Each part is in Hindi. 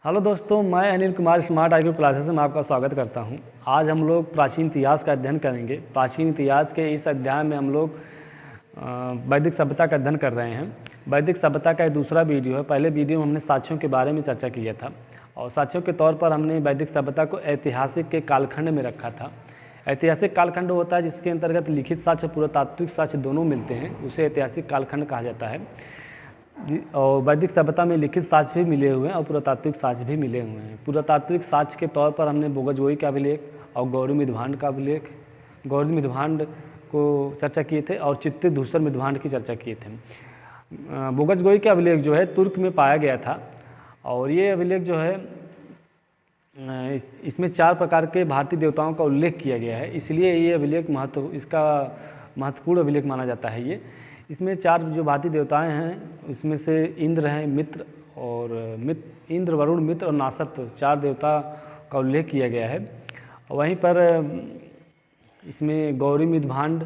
हेलो दोस्तों, मैं Anil Kumar smart IQ classes में आपका स्वागत करता हूं। आज हम लोग प्राचीन इतिहास का अध्ययन करेंगे। प्राचीन इतिहास के इस अध्याय में हम लोग वैदिक सभ्यता का अध्ययन कर रहे हैं। वैदिक सभ्यता का एक दूसरा वीडियो है। पहले वीडियो में हमने साक्ष्यों के बारे में चर्चा किया था और साक्ष्यों के तौर पर हमने वैदिक सभ्यता को ऐतिहासिक के कालखंड में रखा था। ऐतिहासिक कालखंड होता है जिसके अंतर्गत लिखित साक्ष्य और पुरातात्विक साक्ष्य दोनों मिलते हैं, उसे ऐतिहासिक कालखंड कहा जाता है। और वैदिक सभ्यता में लिखित साक्ष्य भी मिले हुए हैं और पुरातात्विक साक्ष्य भी मिले हुए हैं। पुरातात्विक साक्ष्य के तौर पर हमने बोगजगोई का अभिलेख और गौरी मिधभांड का अभिलेख, गौरी मिधभांड को चर्चा किए थे और चित्ती धूसर मिधभांड की चर्चा किए थे। बोगजगोई का अभिलेख जो है तुर्क में पाया गया था और ये अभिलेख जो है इसमें 4 प्रकार के भारतीय देवताओं का उल्लेख किया गया है, इसलिए ये अभिलेख महत्वपूर्ण अभिलेख माना जाता है। ये इसमें 4 जो भारतीय देवताएं हैं उसमें से इंद्र हैं, इंद्र, वरुण, मित्र और नासत 4 देवता का उल्लेख किया गया है। वहीं पर इसमें गौरी मिधभांड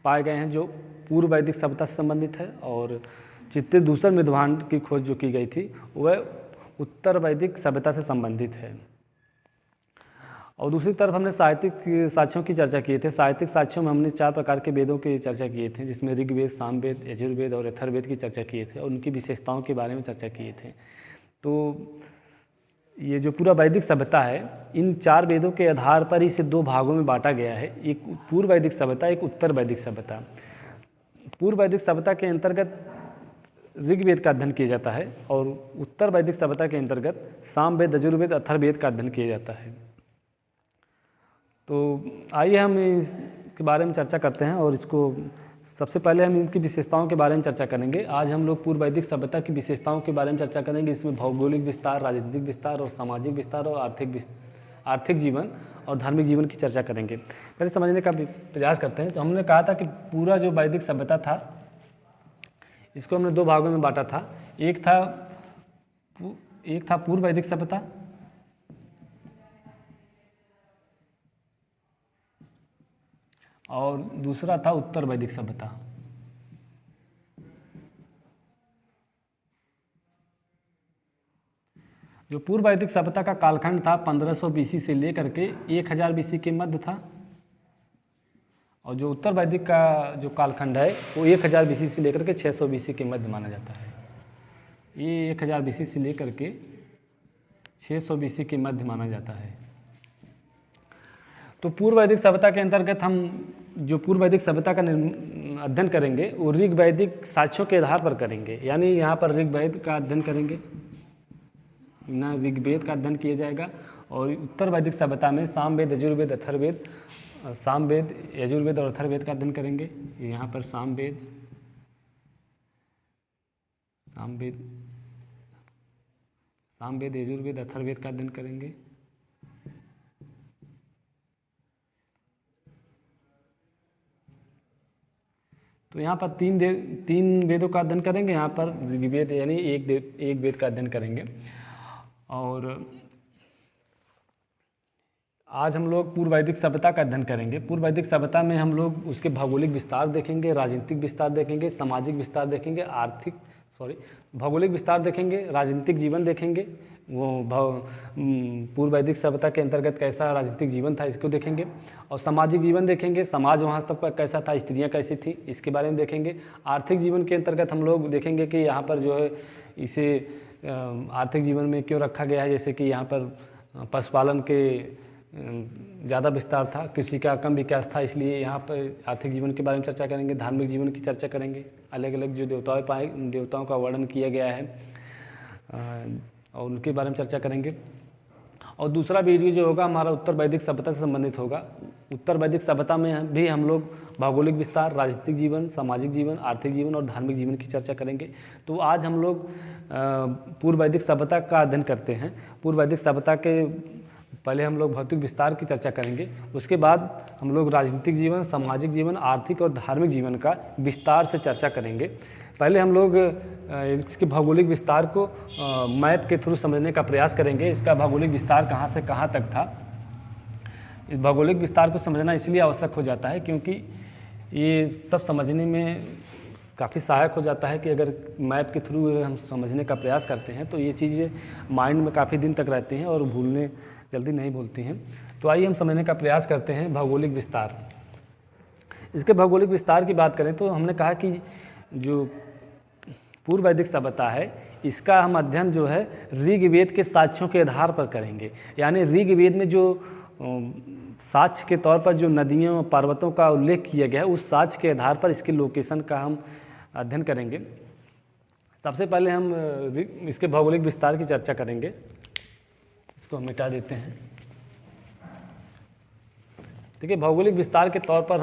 पाए गए हैं जो पूर्व वैदिक सभ्यता से संबंधित है और चित्ती धूसर मिधभांड की खोज जो की गई थी वह उत्तर वैदिक सभ्यता से संबंधित है। और दूसरी तरफ हमने साहित्यिक साक्ष्यों की चर्चा किए थे। साहित्यिक साक्ष्यों में हमने 4 प्रकार के वेदों की चर्चा किए थे, जिसमें ऋग्वेद, सामवेद, यजुर्वेद और अथर्ववेद की चर्चा किए थे और उनकी विशेषताओं के बारे में चर्चा किए थे। तो ये जो पूरा वैदिक सभ्यता है इन 4 वेदों के आधार पर इसे 2 भागों में बांटा गया है, एक पूर्व वैदिक सभ्यता, एक उत्तर वैदिक सभ्यता। पूर्व वैदिक सभ्यता के अंतर्गत ऋग्वेद का अध्ययन किया जाता है और उत्तर वैदिक सभ्यता के अंतर्गत सामवेद, यजुर्वेद, अथर्ववेद का अध्ययन किया जाता है। तो आइए हम इसके बारे में चर्चा करते हैं और इसको सबसे पहले हम इनकी विशेषताओं के बारे में चर्चा करेंगे। आज हम लोग पूर्व वैदिक सभ्यता की विशेषताओं के बारे में चर्चा करेंगे। इसमें भौगोलिक विस्तार, राजनीतिक विस्तार और सामाजिक विस्तार और आर्थिक जीवन और धार्मिक जीवन की चर्चा करेंगे। पहले समझने का प्रयास करते हैं। तो हमने कहा था कि पूरा जो वैदिक सभ्यता था इसको हमने 2 भागों में बांटा था। एक था पूर्व वैदिक सभ्यता और दूसरा था उत्तर वैदिक सभ्यता। जो पूर्व वैदिक सभ्यता का कालखंड था 1500 BC से लेकर के 1000 BC के मध्य था और जो उत्तर वैदिक का जो कालखंड है वो 1000 BC से लेकर के 600 BC के मध्य माना जाता है। ये 1000 BC से लेकर के 600 BC के मध्य माना जाता है। तो पूर्व वैदिक सभ्यता के अंतर्गत हम जो पूर्व वैदिक सभ्यता का अध्ययन करेंगे वो ऋग वैदिक साक्ष्यों के आधार पर करेंगे, यानी यहाँ पर ऋग्वेद का अध्ययन करेंगे, ना ऋग्वेद का अध्ययन किया जाएगा। और उत्तर वैदिक सभ्यता में सामवेद, यजुर्वेद, अथर्ववेद, सामवेद, यजुर्वेद और अथर्ववेद का अध्ययन करेंगे। यहाँ पर सामवेद, यजुर्वेद, अथर्ववेद का अध्ययन करेंगे। तो यहाँ पर 3 वेदों का अध्ययन करेंगे। यहाँ पर ऋग्वेद यानी एक वेद का अध्ययन करेंगे। और आज हम लोग पूर्व वैदिक सभ्यता का अध्ययन करेंगे। पूर्व वैदिक सभ्यता में हम लोग उसके भौगोलिक विस्तार देखेंगे, राजनीतिक विस्तार देखेंगे, सामाजिक विस्तार देखेंगे, भौगोलिक विस्तार देखेंगे, राजनीतिक जीवन देखेंगे। पूर्व वैदिक सभ्यता के अंतर्गत कैसा राजनीतिक जीवन था इसको देखेंगे और सामाजिक जीवन देखेंगे, समाज वहाँ तक कैसा था, स्त्रियाँ कैसी थी इसके बारे में देखेंगे। आर्थिक जीवन के अंतर्गत हम लोग देखेंगे कि यहाँ पर जो है इसे आर्थिक जीवन में क्यों रखा गया है, जैसे कि यहाँ पर पशुपालन के ज़्यादा विस्तार था, कृषि का कम विकास था, इसलिए यहाँ पर आर्थिक जीवन के बारे में चर्चा करेंगे। धार्मिक जीवन की चर्चा करेंगे, अलग अलग जो देवताओं का वर्णन किया गया है और उनके बारे में चर्चा करेंगे। और दूसरा वीडियो जो होगा हमारा उत्तर वैदिक सभ्यता से संबंधित होगा। उत्तर वैदिक सभ्यता में भी हम लोग भौगोलिक विस्तार, राजनीतिक जीवन, सामाजिक जीवन, आर्थिक जीवन और धार्मिक जीवन की चर्चा करेंगे। तो आज हम लोग पूर्व वैदिक सभ्यता का अध्ययन करते हैं। पूर्व वैदिक सभ्यता के पहले हम लोग भौतिक विस्तार की चर्चा करेंगे, उसके बाद हम लोग राजनीतिक जीवन, सामाजिक जीवन, आर्थिक और धार्मिक जीवन का विस्तार से चर्चा करेंगे। पहले हम लोग इसके भौगोलिक विस्तार को मैप के थ्रू समझने का प्रयास करेंगे। इसका भौगोलिक विस्तार कहाँ से कहाँ तक था। इस भौगोलिक विस्तार को समझना इसलिए आवश्यक हो जाता है क्योंकि ये सब समझने में काफ़ी सहायक हो जाता है कि अगर मैप के थ्रू हम समझने का प्रयास करते हैं तो ये चीज़ें माइंड में काफ़ी दिन तक रहती हैं और भूलने जल्दी नहीं भूलती हैं। तो आइए हम समझने का प्रयास करते हैं भौगोलिक विस्तार। इसके भौगोलिक विस्तार की बात करें तो हमने कहा कि जो पूर्व वैदिक सभ्यता है इसका हम अध्ययन जो है ऋग्वेद के साक्ष्यों के आधार पर करेंगे। यानी ऋग्वेद में जो साक्ष्य के तौर पर जो नदियों पर्वतों का उल्लेख किया गया है उस साक्ष्य के आधार पर इसके लोकेशन का हम अध्ययन करेंगे। सबसे पहले हम इसके भौगोलिक विस्तार की चर्चा करेंगे। इसको हम मिटा देते हैं। देखिए, भौगोलिक विस्तार के तौर पर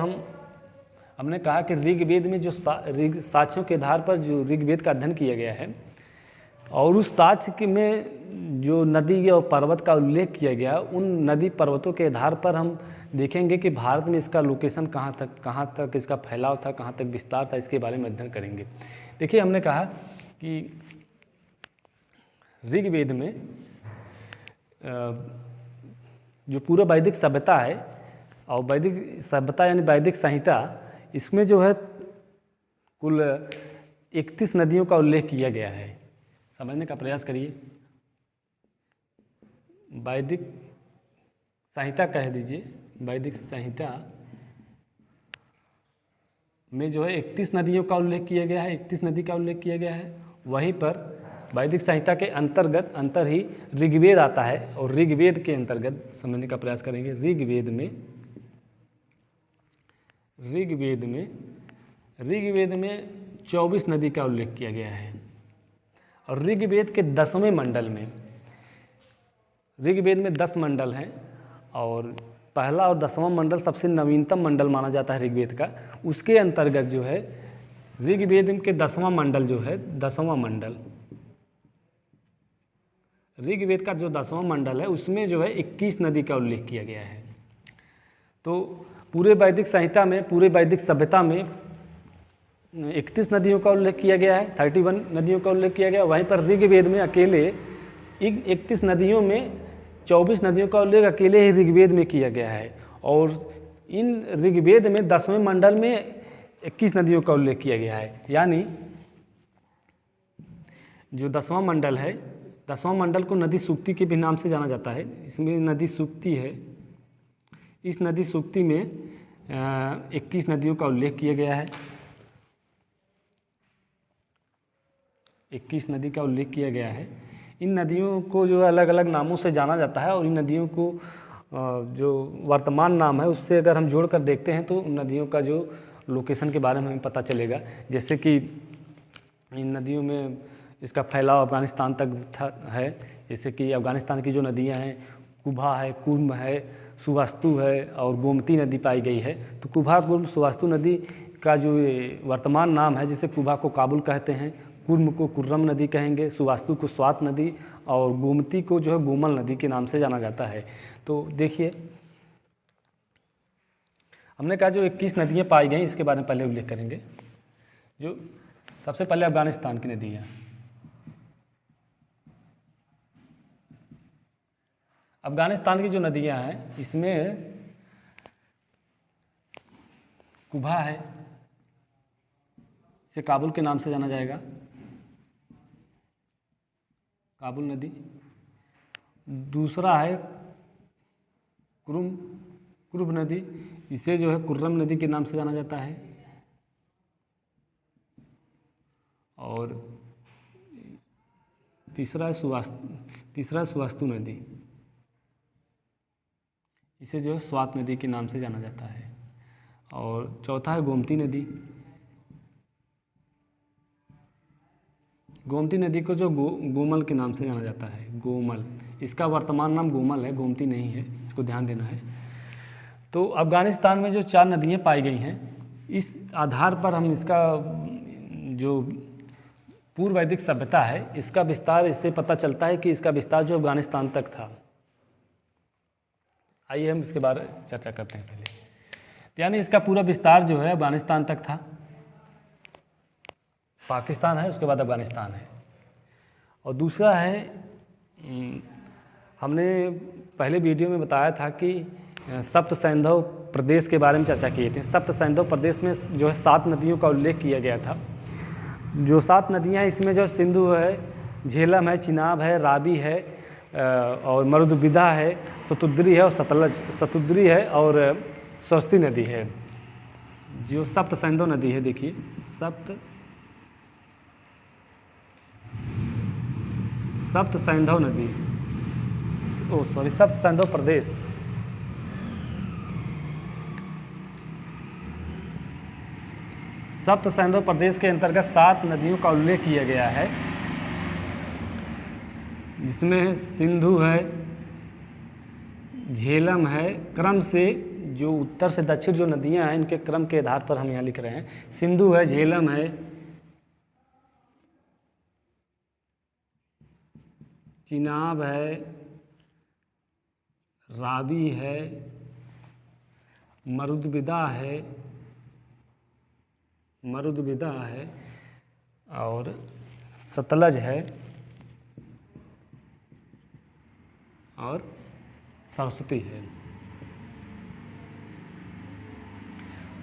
हमने कहा कि ऋग्वेद में जो साक्ष्यों के आधार पर जो ऋग्वेद का अध्ययन किया गया है और उस साक्ष्य में जो नदी और पर्वत का उल्लेख किया गया उन नदी पर्वतों के आधार पर हम देखेंगे कि भारत में इसका लोकेशन कहाँ तक इसका फैलाव था, कहाँ तक विस्तार था, इसके बारे में अध्ययन करेंगे। देखिए, हमने कहा कि ऋग्वेद में जो पूर्व वैदिक सभ्यता है और वैदिक सभ्यता यानी वैदिक संहिता, इसमें जो है कुल 31 नदियों का उल्लेख किया गया है। समझने का प्रयास करिए। वैदिक संहिता कह दीजिए, वैदिक संहिता में जो है 31 नदियों का उल्लेख किया गया है, 31 नदी का उल्लेख किया गया है। वहीं पर वैदिक संहिता के अंतर ही ऋग्वेद आता है और ऋग्वेद के अंतर्गत समझने का प्रयास करेंगे। ऋग्वेद में 24 नदी का उल्लेख किया गया है और ऋग्वेद के 10वें मंडल में, ऋग्वेद में 10 मंडल हैं और पहला और 10वां मंडल सबसे नवीनतम मंडल माना जाता है ऋग्वेद का। उसके अंतर्गत जो है ऋग्वेद के 10वां मंडल जो है, 10वां मंडल ऋग्वेद का जो 10वां मंडल है उसमें जो है 21 नदी का उल्लेख किया गया है। तो पूरे वैदिक संहिता में, पूरे वैदिक सभ्यता में 31 नदियों का उल्लेख किया गया है, 31 नदियों का उल्लेख किया गया। वहीं पर ऋग्वेद में अकेले 31 नदियों में 24 नदियों का उल्लेख अकेले ही ऋग्वेद में किया गया है और इन ऋग्वेद में 10वें मंडल में 21 नदियों का उल्लेख किया गया है। यानी जो 10वां मंडल है, 10वां मंडल को नदी सूक्ति के भी नाम से जाना जाता है। इसमें नदी सूक्ति है, इस नदी सूक्ति में 21 नदियों का उल्लेख किया गया है। 21 नदी का उल्लेख किया गया है। इन नदियों को जो अलग अलग नामों से जाना जाता है और इन नदियों को जो वर्तमान नाम है उससे अगर हम जोड़ कर देखते हैं तो उन नदियों का जो लोकेशन के बारे में हमें पता चलेगा। जैसे कि इन नदियों में इसका फैलाव अफ़गानिस्तान तक है। जैसे कि अफ़गानिस्तान की जो नदियां हैं, कुभा है, कुर्म है, सुवास्तु है और गोमती नदी पाई गई है। तो कुभा, कुर्म, सुवास्तु नदी का जो वर्तमान नाम है, जिसे कुभा को काबुल कहते हैं, कुर्म को कुर्रम नदी कहेंगे, सुवास्तु को स्वात नदी और गोमती को जो है गोमल नदी के नाम से जाना जाता है। तो देखिए, हमने कहा जो 21 नदियाँ पाई गई इसके बारे में पहले उल्लेख करेंगे। जो सबसे पहले अफ़गानिस्तान की नदियाँ, अफ़गानिस्तान की जो नदियाँ हैं इसमें कुभा है, इसे काबुल के नाम से जाना जाएगा, काबुल नदी। दूसरा है कुरुब नदी, इसे जो है कुर्रम नदी के नाम से जाना जाता है। और तीसरा है सुवास्तु नदी, इसे जो है स्वात नदी के नाम से जाना जाता है। और चौथा है गोमती नदी। गोमती नदी को जो गोमल के नाम से जाना जाता है, गोमल, इसका वर्तमान नाम गोमल है, गोमती नहीं है, इसको ध्यान देना है। तो अफ़गानिस्तान में जो 4 नदियाँ पाई गई हैं, इस आधार पर हम इसका जो पूर्व वैदिक सभ्यता है इसका विस्तार, इससे पता चलता है कि इसका विस्तार जो अफ़गानिस्तान तक था। आइए हम इसके बारे में चर्चा करते हैं पहले। यानी इसका पूरा विस्तार जो है अफ़गानिस्तान तक था। पाकिस्तान है, उसके बाद अफ़गानिस्तान है। और दूसरा है, हमने पहले वीडियो में बताया था कि सप्त सैंधव प्रदेश के बारे में चर्चा किए थे। सप्त सैंधव प्रदेश में जो है 7 नदियों का उल्लेख किया गया था। जो 7 नदियाँ हैं इसमें जो सिंधु है, झेलम है, चिनाब है, रावी है और मरुदबिदा है, शतुद्री है और शतुद्री है और सरस्वती नदी है। जो सप्त सिंधु नदी है, देखिए सप्त सिंधु नदी, सप्त सिंधु प्रदेश। सप्त सिंधु प्रदेश के अंतर्गत 7 नदियों का उल्लेख किया गया है, जिसमें सिंधु है, झेलम है। क्रम से जो उत्तर से दक्षिण जो नदियां हैं इनके क्रम के आधार पर हम यहाँ लिख रहे हैं। सिंधु है, झेलम है, चिनाब है, रावी है, मरुदबिदा है और सतलज है और सरस्वती है।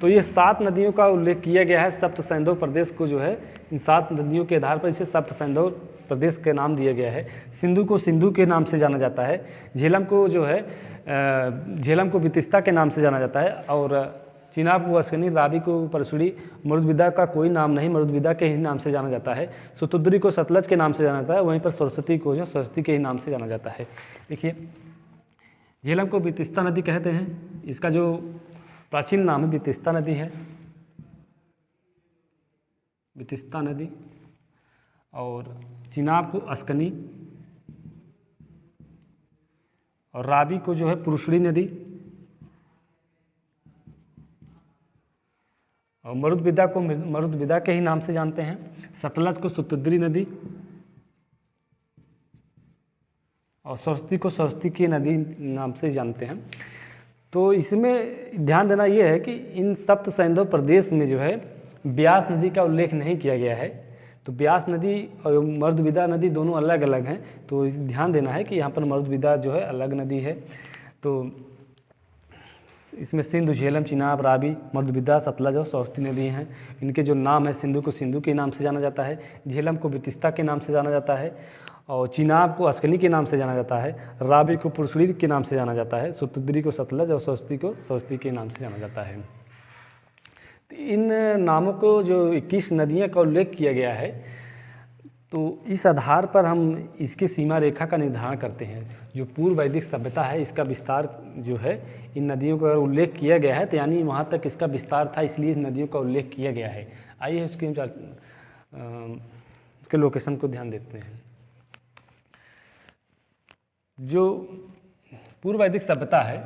तो ये 7 नदियों का उल्लेख किया गया है। सप्त सिंधु प्रदेश को जो है इन 7 नदियों के आधार पर इसे सप्त सिंधु प्रदेश के नाम दिया गया है। सिंधु को सिंधु के नाम से जाना जाता है, झेलम को जो है झेलम को बितिस्ता के नाम से जाना जाता है और चिनाब को अश्विनी, रावी को परसुड़ी, मरुदबिदा का कोई नाम नहीं, मरुदबिदा के ही नाम से जाना जाता है। शतुद्री को सतलज के नाम से जाना जाता है, वहीं पर सरस्वती को जो सरस्वती के ही नाम से जाना जाता है। देखिए, झेलम को बितिस्ता नदी कहते हैं, इसका जो प्राचीन नाम है बितिस्ता नदी है, बितिस्ता नदी। और चिनाब को अस्कनी और रावी को जो है पुरुषड़ी नदी और मरुदबिदा को मरुदबिदा के ही नाम से जानते हैं। सतलज को शतुद्री नदी और सरस्वती को सरस्वती की नदी नाम से जानते हैं। तो इसमें ध्यान देना ये है कि इन सप्त सिंधु प्रदेश में जो है ब्यास नदी का उल्लेख नहीं किया गया है। तो ब्यास नदी और मरुदबिदा नदी दोनों अलग अलग हैं, तो ध्यान देना है कि यहाँ पर मरुदबिदा जो है अलग नदी है। तो इसमें सिंधु, झेलम, चिनाब, रावी, मरुदबिदा, सतलज और सरस्वती नदी हैं। इनके जो नाम है, सिंधु को सिंधु के नाम से जाना जाता है, झेलम को बितिस्ता के नाम से जाना जाता है और चिनाब को अस्कनी के नाम से जाना जाता है, रावी को पुरुषड़ी के नाम से जाना जाता है, शतुद्री को सतलज और सरस्वती को सरस्वती के नाम से जाना जाता है। इन नामों को जो 21 नदियाँ का उल्लेख किया गया है, तो इस आधार पर हम इसकी सीमा रेखा का निर्धारण करते हैं। जो पूर्व वैदिक सभ्यता है, इसका विस्तार जो है इन नदियों का उल्लेख किया गया है, तो यानी वहाँ तक इसका विस्तार था, इसलिए इन नदियों का उल्लेख किया गया है। आइए उसके लोकेशन को ध्यान देते हैं। जो पूर्व वैदिक सभ्यता है,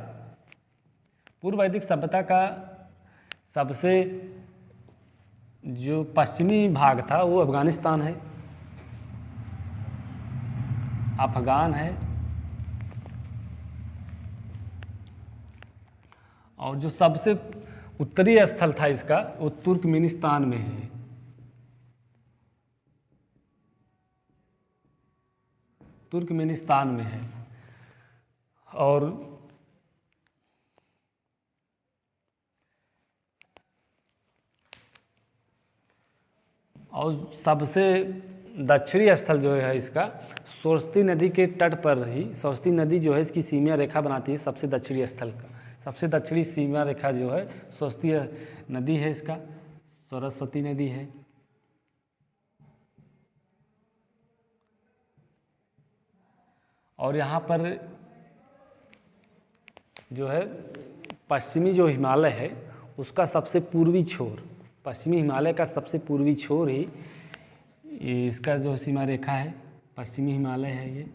पूर्व वैदिक सभ्यता का सबसे जो पश्चिमी भाग था वो अफगानिस्तान है, अफगान है। और जो सबसे उत्तरी स्थल था इसका वो तुर्कमेनिस्तान में है। तुर्कमेनिस्तान में है। और सबसे दक्षिणी स्थल जो है इसका सरस्वती नदी के तट पर ही, सरस्वती नदी जो है इसकी सीमा रेखा बनाती है सबसे दक्षिणी स्थल का। सबसे दक्षिणी सीमा रेखा जो है सरस्वती नदी है, इसका सरस्वती नदी है। और यहाँ पर जो है पश्चिमी जो हिमालय है उसका सबसे पूर्वी छोर, पश्चिमी हिमालय का सबसे पूर्वी छोर ही इसका जो सीमा रेखा है, पश्चिमी हिमालय है ये।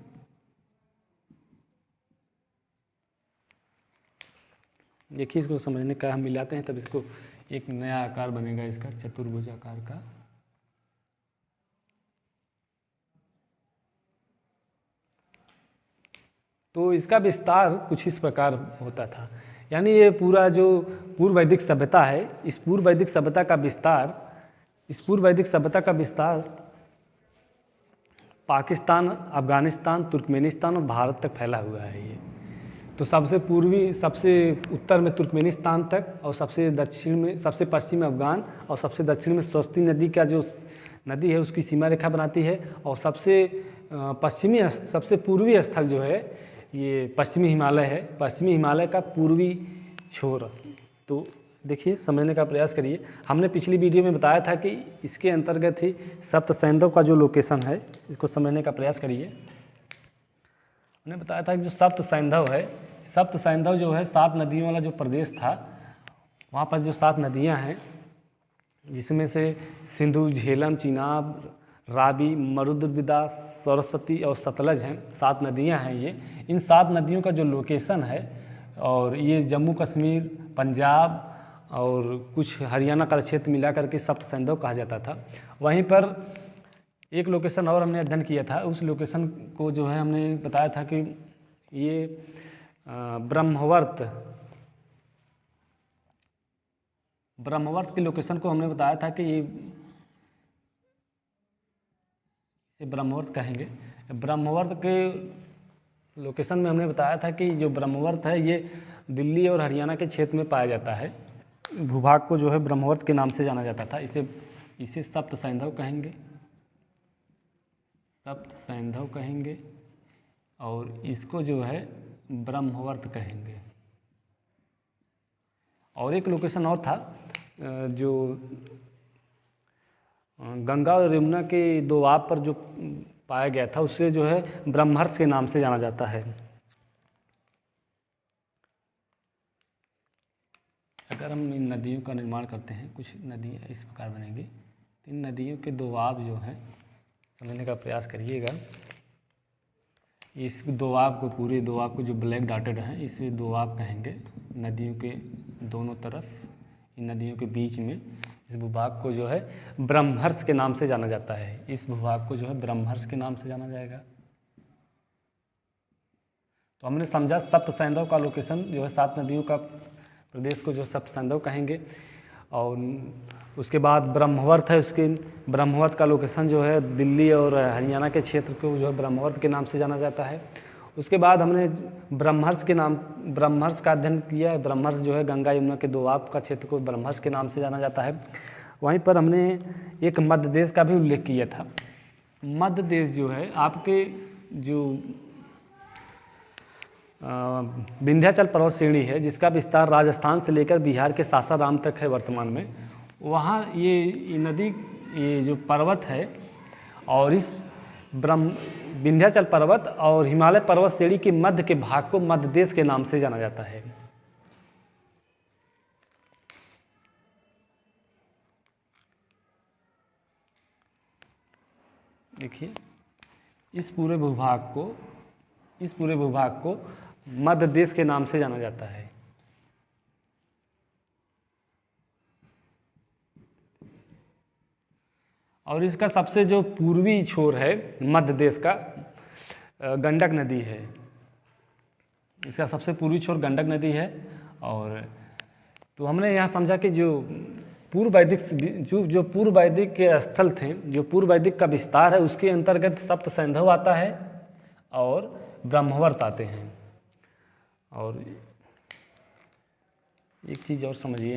देखिए, इसको समझने का हम मिलाते हैं तब इसको एक नया आकार बनेगा इसका, चतुर्भुज आकार का। तो इसका विस्तार कुछ इस प्रकार होता था। यानी ये पूरा जो पूर्व वैदिक सभ्यता है, इस पूर्व वैदिक सभ्यता का विस्तार पाकिस्तान, अफगानिस्तान, तुर्कमेनिस्तान और भारत तक फैला हुआ है ये। तो सबसे पूर्वी, सबसे उत्तर में तुर्कमेनिस्तान तक और सबसे दक्षिण में, सबसे पश्चिम में अफगान और सबसे दक्षिण में सरस्वती नदी का जो नदी है उसकी सीमा रेखा बनाती है। और सबसे पश्चिमी सबसे पूर्वी स्थल जो है ये पश्चिमी हिमालय है, पश्चिमी हिमालय का पूर्वी छोर। तो देखिए समझने का प्रयास करिए। हमने पिछली वीडियो में बताया था कि इसके अंतर्गत ही सप्त सैंधव का जो लोकेशन है, इसको समझने का प्रयास करिए। हमने बताया था कि जो सप्त सैंधव है, सप्त सैंधव जो है 7 नदियों वाला जो प्रदेश था, वहाँ पर जो 7 नदियाँ हैं जिसमें से सिंधु, झेलम, चिनाब, रावी, मरुद्रविदा, सरस्वती और सतलज हैं, 7 नदियाँ हैं ये। इन 7 नदियों का जो लोकेशन है, और ये जम्मू कश्मीर, पंजाब और कुछ हरियाणा का क्षेत्र मिला करके सप्त सैंधव कहा जाता था। वहीं पर एक लोकेशन और हमने अध्ययन किया था, उस लोकेशन को जो है हमने बताया था कि ये ब्रह्मवर्त के लोकेशन को हमने बताया था कि ये इसे ब्रह्मवर्त कहेंगे। ब्रह्मवर्त के लोकेशन में हमने बताया था कि जो ब्रह्मवर्त है ये दिल्ली और हरियाणा के क्षेत्र में पाया जाता है। भूभाग को जो है ब्रह्मवर्त के नाम से जाना जाता था। इसे सप्त सैंधव कहेंगे, सप्त सैंधव कहेंगे, और इसको जो है ब्रह्मवर्त कहेंगे। और एक लोकेशन और था जो गंगा और यमुना के दोआब पर जो पाया गया था, उससे जो है ब्रह्महर्ष के नाम से जाना जाता है। अगर हम इन नदियों का निर्माण करते हैं, कुछ नदियाँ इस प्रकार बनेंगी। इन नदियों के दोआब जो हैं समझने का प्रयास करिएगा। इस दोआब को, पूरे दोआब को जो ब्लैक डॉटेड हैं, इसे दोआब कहेंगे। नदियों के दोनों तरफ, इन नदियों के बीच में इस भूभाग को जो है ब्रह्महर्ष के नाम से जाना जाता है। इस भूभाग को जो है ब्रह्महर्ष के नाम से जाना जाएगा। तो हमने समझा सप्त सैंधव का लोकेशन जो है 7 नदियों का प्रदेश को जो सप्त सैंधव कहेंगे। और उसके बाद ब्रह्मवर्त है, उसके ब्रह्मवर्त का लोकेशन जो है दिल्ली और हरियाणा के क्षेत्र को जो है ब्रह्मवर्त के नाम से जाना जाता है। उसके बाद हमने ब्रह्महर्ष का अध्ययन किया है। ब्रह्महर्ष जो है गंगा यमुना के दोआब का क्षेत्र को ब्रह्महर्ष के नाम से जाना जाता है। वहीं पर हमने एक मध्य देश का भी उल्लेख किया था। मध्य देश जो है आपके जो विंध्याचल पर्वत श्रेणी है, जिसका विस्तार राजस्थान से लेकर बिहार के सासाराम तक है वर्तमान में, वहाँ ये नदी, ये जो पर्वत है, और इस विंध्याचल पर्वत और हिमालय पर्वत श्रेणी के मध्य के भाग को मध्य देश के नाम से जाना जाता है। देखिए इस पूरे भूभाग को मध्य देश के नाम से जाना जाता है। और इसका सबसे जो पूर्वी छोर है मध्य देश का, गंडक नदी है। इसका सबसे पूर्वी छोर गंडक नदी है। और तो हमने यहाँ समझा कि जो पूर्व वैदिक के स्थल थे, जो पूर्व वैदिक का विस्तार है, उसके अंतर्गत सप्त सैंधव आता है और ब्रह्मवर्त आते हैं। और एक चीज़ और समझिए,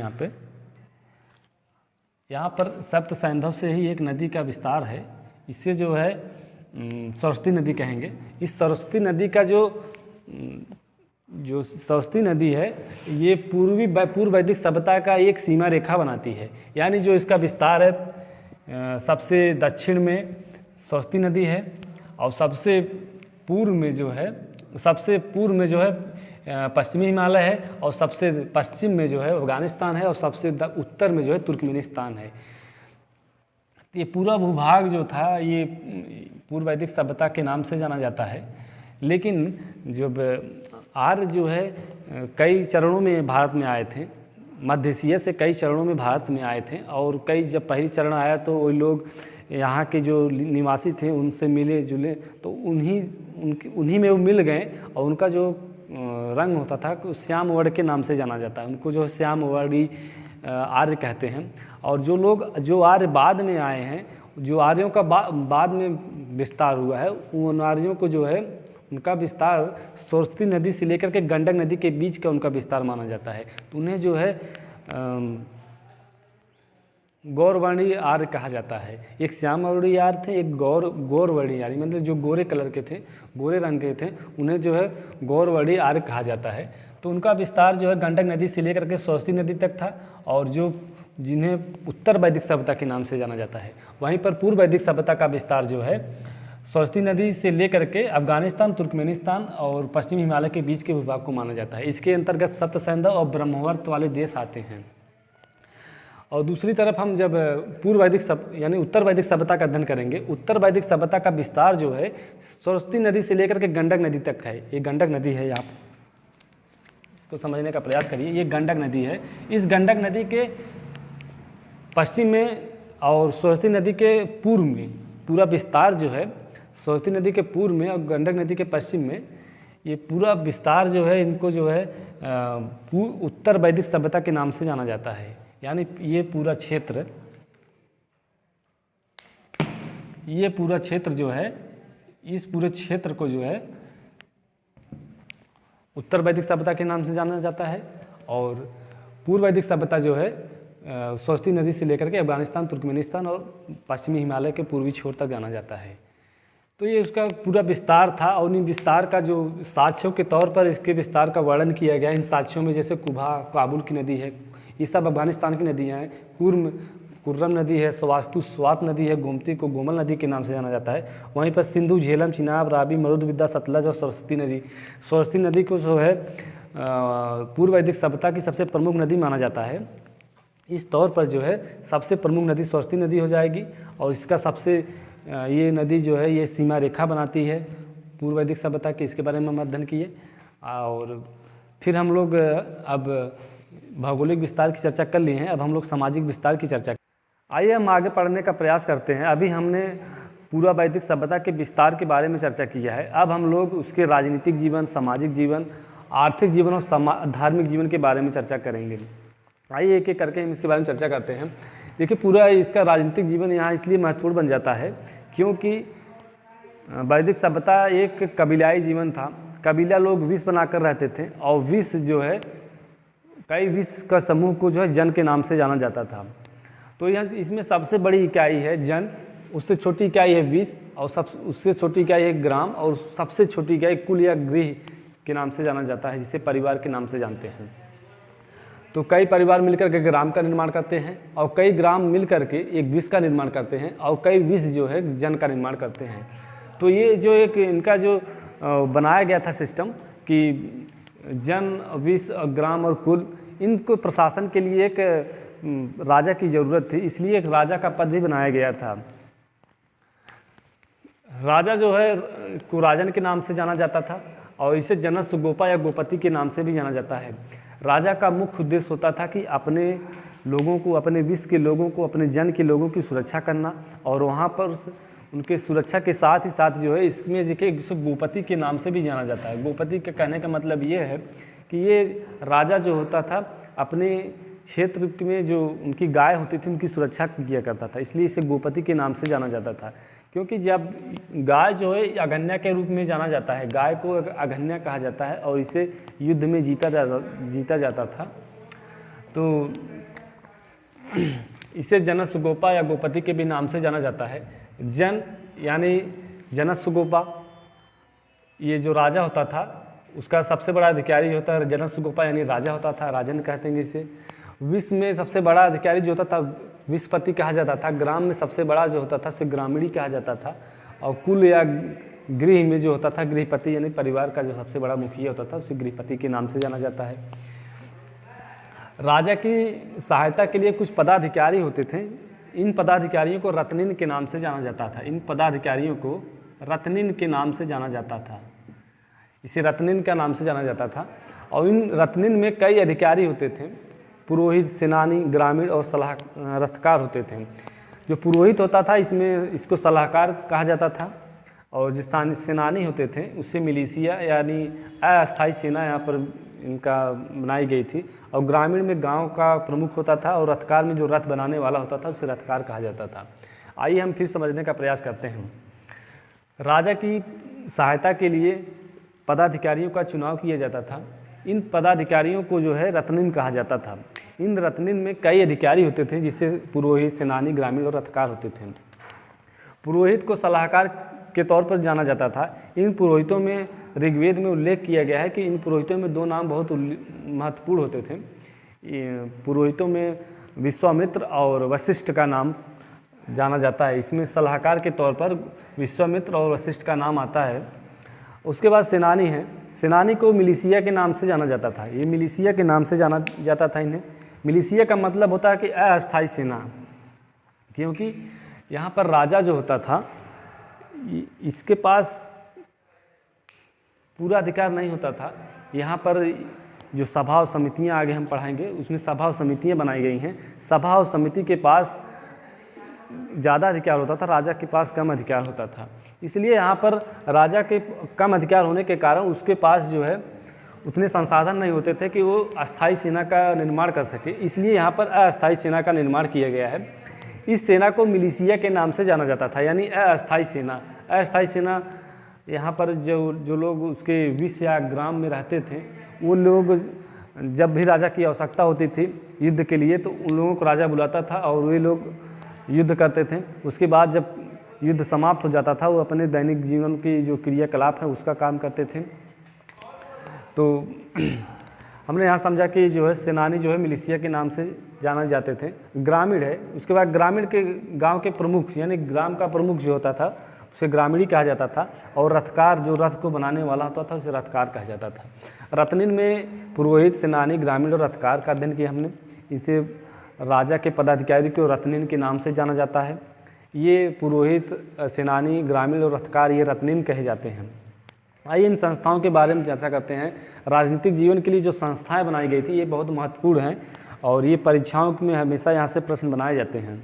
यहाँ पर सप्त सैंधव से ही एक नदी का विस्तार है। इससे जो है सरस्वती नदी कहेंगे। इस सरस्वती नदी का जो सरस्वती नदी है, ये पूर्व वैदिक सभ्यता का एक सीमा रेखा बनाती है। यानी जो इसका विस्तार है, सबसे दक्षिण में सरस्वती नदी है, और सबसे पूर्व में जो है पश्चिमी हिमालय है, और सबसे पश्चिम में जो है अफगानिस्तान है, और सबसे उत्तर में जो है तुर्कमेनिस्तान है। ये पूरा भूभाग जो था ये पूर्व वैदिक सभ्यता के नाम से जाना जाता है। लेकिन जब आर्य जो है कई चरणों में भारत में आए थे, मध्य एशिया से कई चरणों में भारत में आए थे, और जब पहली चरण आया तो वही लोग यहाँ के जो निवासी थे उनसे मिले जुले, तो उन्हीं में वो मिल गए, और उनका जो रंग होता था श्याम वर्ण के नाम से जाना जाता है। उनको जो श्याम वर्णी आर्य कहते हैं। और जो आर्य बाद में आए हैं, जो आर्यों का बाद में विस्तार हुआ है, उन आर्यों को जो है उनका विस्तार सरस्वती नदी से लेकर के गंडक नदी के बीच का उनका विस्तार माना जाता है। तो उन्हें जो है गौरवर्णीय आर्य कहा जाता है। एक श्यामवर्णीय आर्य थे, एक गौरवर्णीय आर्य, मतलब जो गोरे कलर के थे, गोरे रंग के थे, उन्हें जो है गौरवर्णीय आर्य कहा जाता है। तो उनका विस्तार जो है गंडक नदी से लेकर के सरस्वती नदी तक था, और जो जिन्हें उत्तर वैदिक सभ्यता के नाम से जाना जाता है। वहीं पर पूर्व वैदिक सभ्यता का विस्तार जो है सरस्वती नदी से लेकर के अफगानिस्तान, तुर्कमेनिस्तान और पश्चिमी हिमालय के बीच के भूभाग को माना जाता है। इसके अंतर्गत सप्त सैंधव और ब्रह्मवर्त वाले देश आते हैं। और दूसरी तरफ हम जब पूर्व वैदिक यानी उत्तर वैदिक सभ्यता का अध्ययन करेंगे, उत्तर वैदिक सभ्यता का विस्तार जो है सरस्वती नदी से लेकर के गंडक नदी तक है। ये गंडक नदी है, आप इसको समझने का प्रयास करिए। ये गंडक नदी है। इस गंडक नदी के पश्चिम में और सरस्वती नदी के पूर्व में पूरा विस्तार जो है, सरस्वती नदी के पूर्व में और गंडक नदी के पश्चिम में, ये पूरा विस्तार जो है इनको जो है उत्तर वैदिक सभ्यता के नाम से जाना जाता है। यानी ये पूरा क्षेत्र जो है, इस पूरे क्षेत्र को जो है उत्तर वैदिक सभ्यता के नाम से जाना जाता है। और पूर्व वैदिक सभ्यता जो है सरस्वती नदी से लेकर के अफगानिस्तान, तुर्कमेनिस्तान और पश्चिमी हिमालय के पूर्वी छोर तक जाना जाता है। तो ये उसका पूरा विस्तार था। और इन विस्तार का जो साक्ष्यों के तौर पर इसके विस्तार का वर्णन किया गया इन साक्ष्यों में, जैसे कुभा काबुल की नदी है, ये सब अफगानिस्तान की नदियाँ हैं। कुर्रम नदी है, स्वात नदी है, गोमती को गोमल नदी के नाम से जाना जाता है। वहीं पर सिंधु, झेलम, चिनाब, रावी, मरुदविद्या, सतलज और सरस्वती नदी को जो है पूर्व वैदिक सभ्यता की सबसे प्रमुख नदी माना जाता है। इस तौर पर जो है सबसे प्रमुख नदी सरस्वती नदी हो जाएगी। और इसका सबसे ये नदी जो है ये सीमा रेखा बनाती है पूर्व वैदिक सभ्यता की। इसके बारे में हम अध्ययन किए। और फिर हम लोग अब भौगोलिक विस्तार की चर्चा कर लिए हैं, अब हम लोग सामाजिक विस्तार की चर्चा। आइए हम आगे पढ़ने का प्रयास करते हैं। अभी हमने पूर्व वैदिक सभ्यता के विस्तार के बारे में चर्चा किया है। अब हम लोग उसके राजनीतिक जीवन, सामाजिक जीवन, आर्थिक जीवन और धार्मिक जीवन के बारे में चर्चा करेंगे। आइए एक एक करके हम इसके बारे में चर्चा करते हैं। देखिए, पूरा इसका राजनीतिक जीवन यहाँ इसलिए महत्वपूर्ण बन जाता है क्योंकि वैदिक सभ्यता एक कबीलाई जीवन था। कबीला लोग विष बनाकर रहते थे, और विष जो है कई विष का समूह को जो है जन के नाम से जाना जाता था। तो यह इसमें सबसे बड़ी इकाई है जन, उससे छोटी इकाई है विष, और उससे छोटी इकाई है ग्राम, और सबसे छोटी इकाई कुल या गृह के नाम से जाना जाता है, जिसे परिवार के नाम से जानते हैं। तो कई परिवार मिलकर के ग्राम का निर्माण करते हैं, और कई ग्राम मिलकर के एक विष का निर्माण करते हैं, और कई विष जो है जन का निर्माण करते हैं। तो ये जो एक इनका जो बनाया गया था सिस्टम कि जन, विष, ग्राम और कुल, इनको प्रशासन के लिए एक राजा की ज़रूरत थी, इसलिए एक राजा का पद भी बनाया गया था। राजा जो है को राजन के नाम से जाना जाता था, और इसे जनस्व गोपा या गोपति के नाम से भी जाना जाता है। राजा का मुख्य उद्देश्य होता था कि अपने लोगों को, अपने विश्व के लोगों को, अपने जन के लोगों की सुरक्षा करना, और वहाँ पर उनके सुरक्षा के साथ ही साथ जो है इसमें देखिए इसे गोपति के नाम से भी जाना जाता है। गोपति के कहने का मतलब ये है कि ये राजा जो होता था अपने क्षेत्र में जो उनकी गाय होती थी उनकी सुरक्षा किया करता था, इसलिए इसे गोपति के नाम से जाना जाता था। क्योंकि जब गाय जो है अगन्या के रूप में जाना जाता है, गाय को अगन्या कहा जाता है, और इसे युद्ध में जीता जाता था, तो इसे जनस्व गोपा या गोपति के भी नाम से जाना जाता है। जन यानी जनस्व गोपा, ये जो राजा होता था उसका सबसे बड़ा अधिकारी होता है जनस्व गोपा, यानी राजा होता था, राजन कहते हैं इसे। विश्व में सबसे बड़ा अधिकारी जो होता था विश्वपति कहा जाता था। ग्राम में सबसे बड़ा जो होता था उसे ग्रामीणी कहा जाता था, और कुल या गृह में जो होता था गृहपति, यानी परिवार का जो सबसे बड़ा मुखिया होता था उसे गृहपति के नाम से जाना जाता है। राजा की सहायता के लिए कुछ पदाधिकारी होते थे, इन पदाधिकारियों को रत्निन के नाम से जाना जाता था। इन पदाधिकारियों को रत्निन के नाम से जाना जाता था, इसे रत्निन का नाम से जाना जाता था। और इन रत्निन में कई अधिकारी होते थे, पुरोहित, सेनानी, ग्रामीण और रथकार होते थे। जो पुरोहित होता था इसको सलाहकार कहा जाता था, और जो सेनानी होते थे उससे मिलिशिया यानी अस्थायी सेना यहाँ पर इनका बनाई गई थी। और ग्रामीण में गांव का प्रमुख होता था, और रथकार में जो रथ बनाने वाला होता था उसे रथकार कहा जाता था। आइए हम फिर समझने का प्रयास करते हैं। राजा की सहायता के लिए पदाधिकारियों का चुनाव किया जाता था। इन पदाधिकारियों को जो है रत्निन कहा जाता था। इन रत्निन में कई अधिकारी होते थे, जिससे पुरोहित, सेनानी, ग्रामीण और रथकार होते थे। पुरोहित को सलाहकार के तौर पर जाना जाता था। इन पुरोहितों में ऋग्वेद में उल्लेख किया गया है कि इन पुरोहितों में 2 नाम बहुत महत्वपूर्ण होते थे। पुरोहितों में विश्वामित्र और वशिष्ठ का नाम जाना जाता है। इसमें सलाहकार के तौर पर विश्वामित्र और वशिष्ठ का नाम आता है। उसके बाद सेनानी है। सेनानी को मिलिशिया के नाम से जाना जाता था। ये मिलिशिया के नाम से जाना जाता था इन्हें। मिलिशिया का मतलब होता है कि अस्थायी सेना, क्योंकि यहाँ पर राजा जो होता था इसके पास पूरा अधिकार नहीं होता था। यहाँ पर जो सभा और समितियाँ आगे हम पढ़ाएंगे उसमें सभा और समितियाँ बनाई गई हैं। सभा और समिति के पास ज़्यादा अधिकार होता था, राजा के पास कम अधिकार होता था। इसलिए यहाँ पर राजा के कम अधिकार होने के कारण उसके पास जो है उतने संसाधन नहीं होते थे कि वो अस्थायी सेना का निर्माण कर सके। इसलिए यहाँ पर अस्थायी सेना का निर्माण किया गया है। इस सेना को मिलिशिया के नाम से जाना जाता था, यानी अस्थायी सेना। अस्थायी सेना यहाँ पर जो लोग उसके विष या ग्राम में रहते थे, वो लोग जब भी राजा की आवश्यकता होती थी युद्ध के लिए तो उन लोगों को राजा बुलाता था और वे लोग युद्ध करते थे। उसके बाद जब युद्ध समाप्त हो जाता था वो अपने दैनिक जीवन की जो क्रियाकलाप है उसका काम करते थे। तो हमने यहाँ समझा कि जो है सेनानी जो है मिलिशिया के नाम से जाने जाते थे। ग्रामीण है, उसके बाद ग्रामीण के गांव के प्रमुख यानी ग्राम का प्रमुख जो होता था उसे ग्रामीणी कहा जाता था। और रथकार जो रथ को बनाने वाला होता था उसे रथकार कहा जाता था। रत्निन में पुरोहित, सेनानी, ग्रामीण और रथकार का अध्ययन किया हमने। इसे राजा के पदाधिकारी को रत्निन के नाम से जाना जाता है। ये पुरोहित, सेनानी, ग्रामीण और रथकार ये रत्निन कहे जाते हैं। आइए इन संस्थाओं के बारे में चर्चा करते हैं। राजनीतिक जीवन के लिए जो संस्थाएं बनाई गई थी ये बहुत महत्वपूर्ण हैं और ये परीक्षाओं में हमेशा यहाँ से प्रश्न बनाए जाते हैं।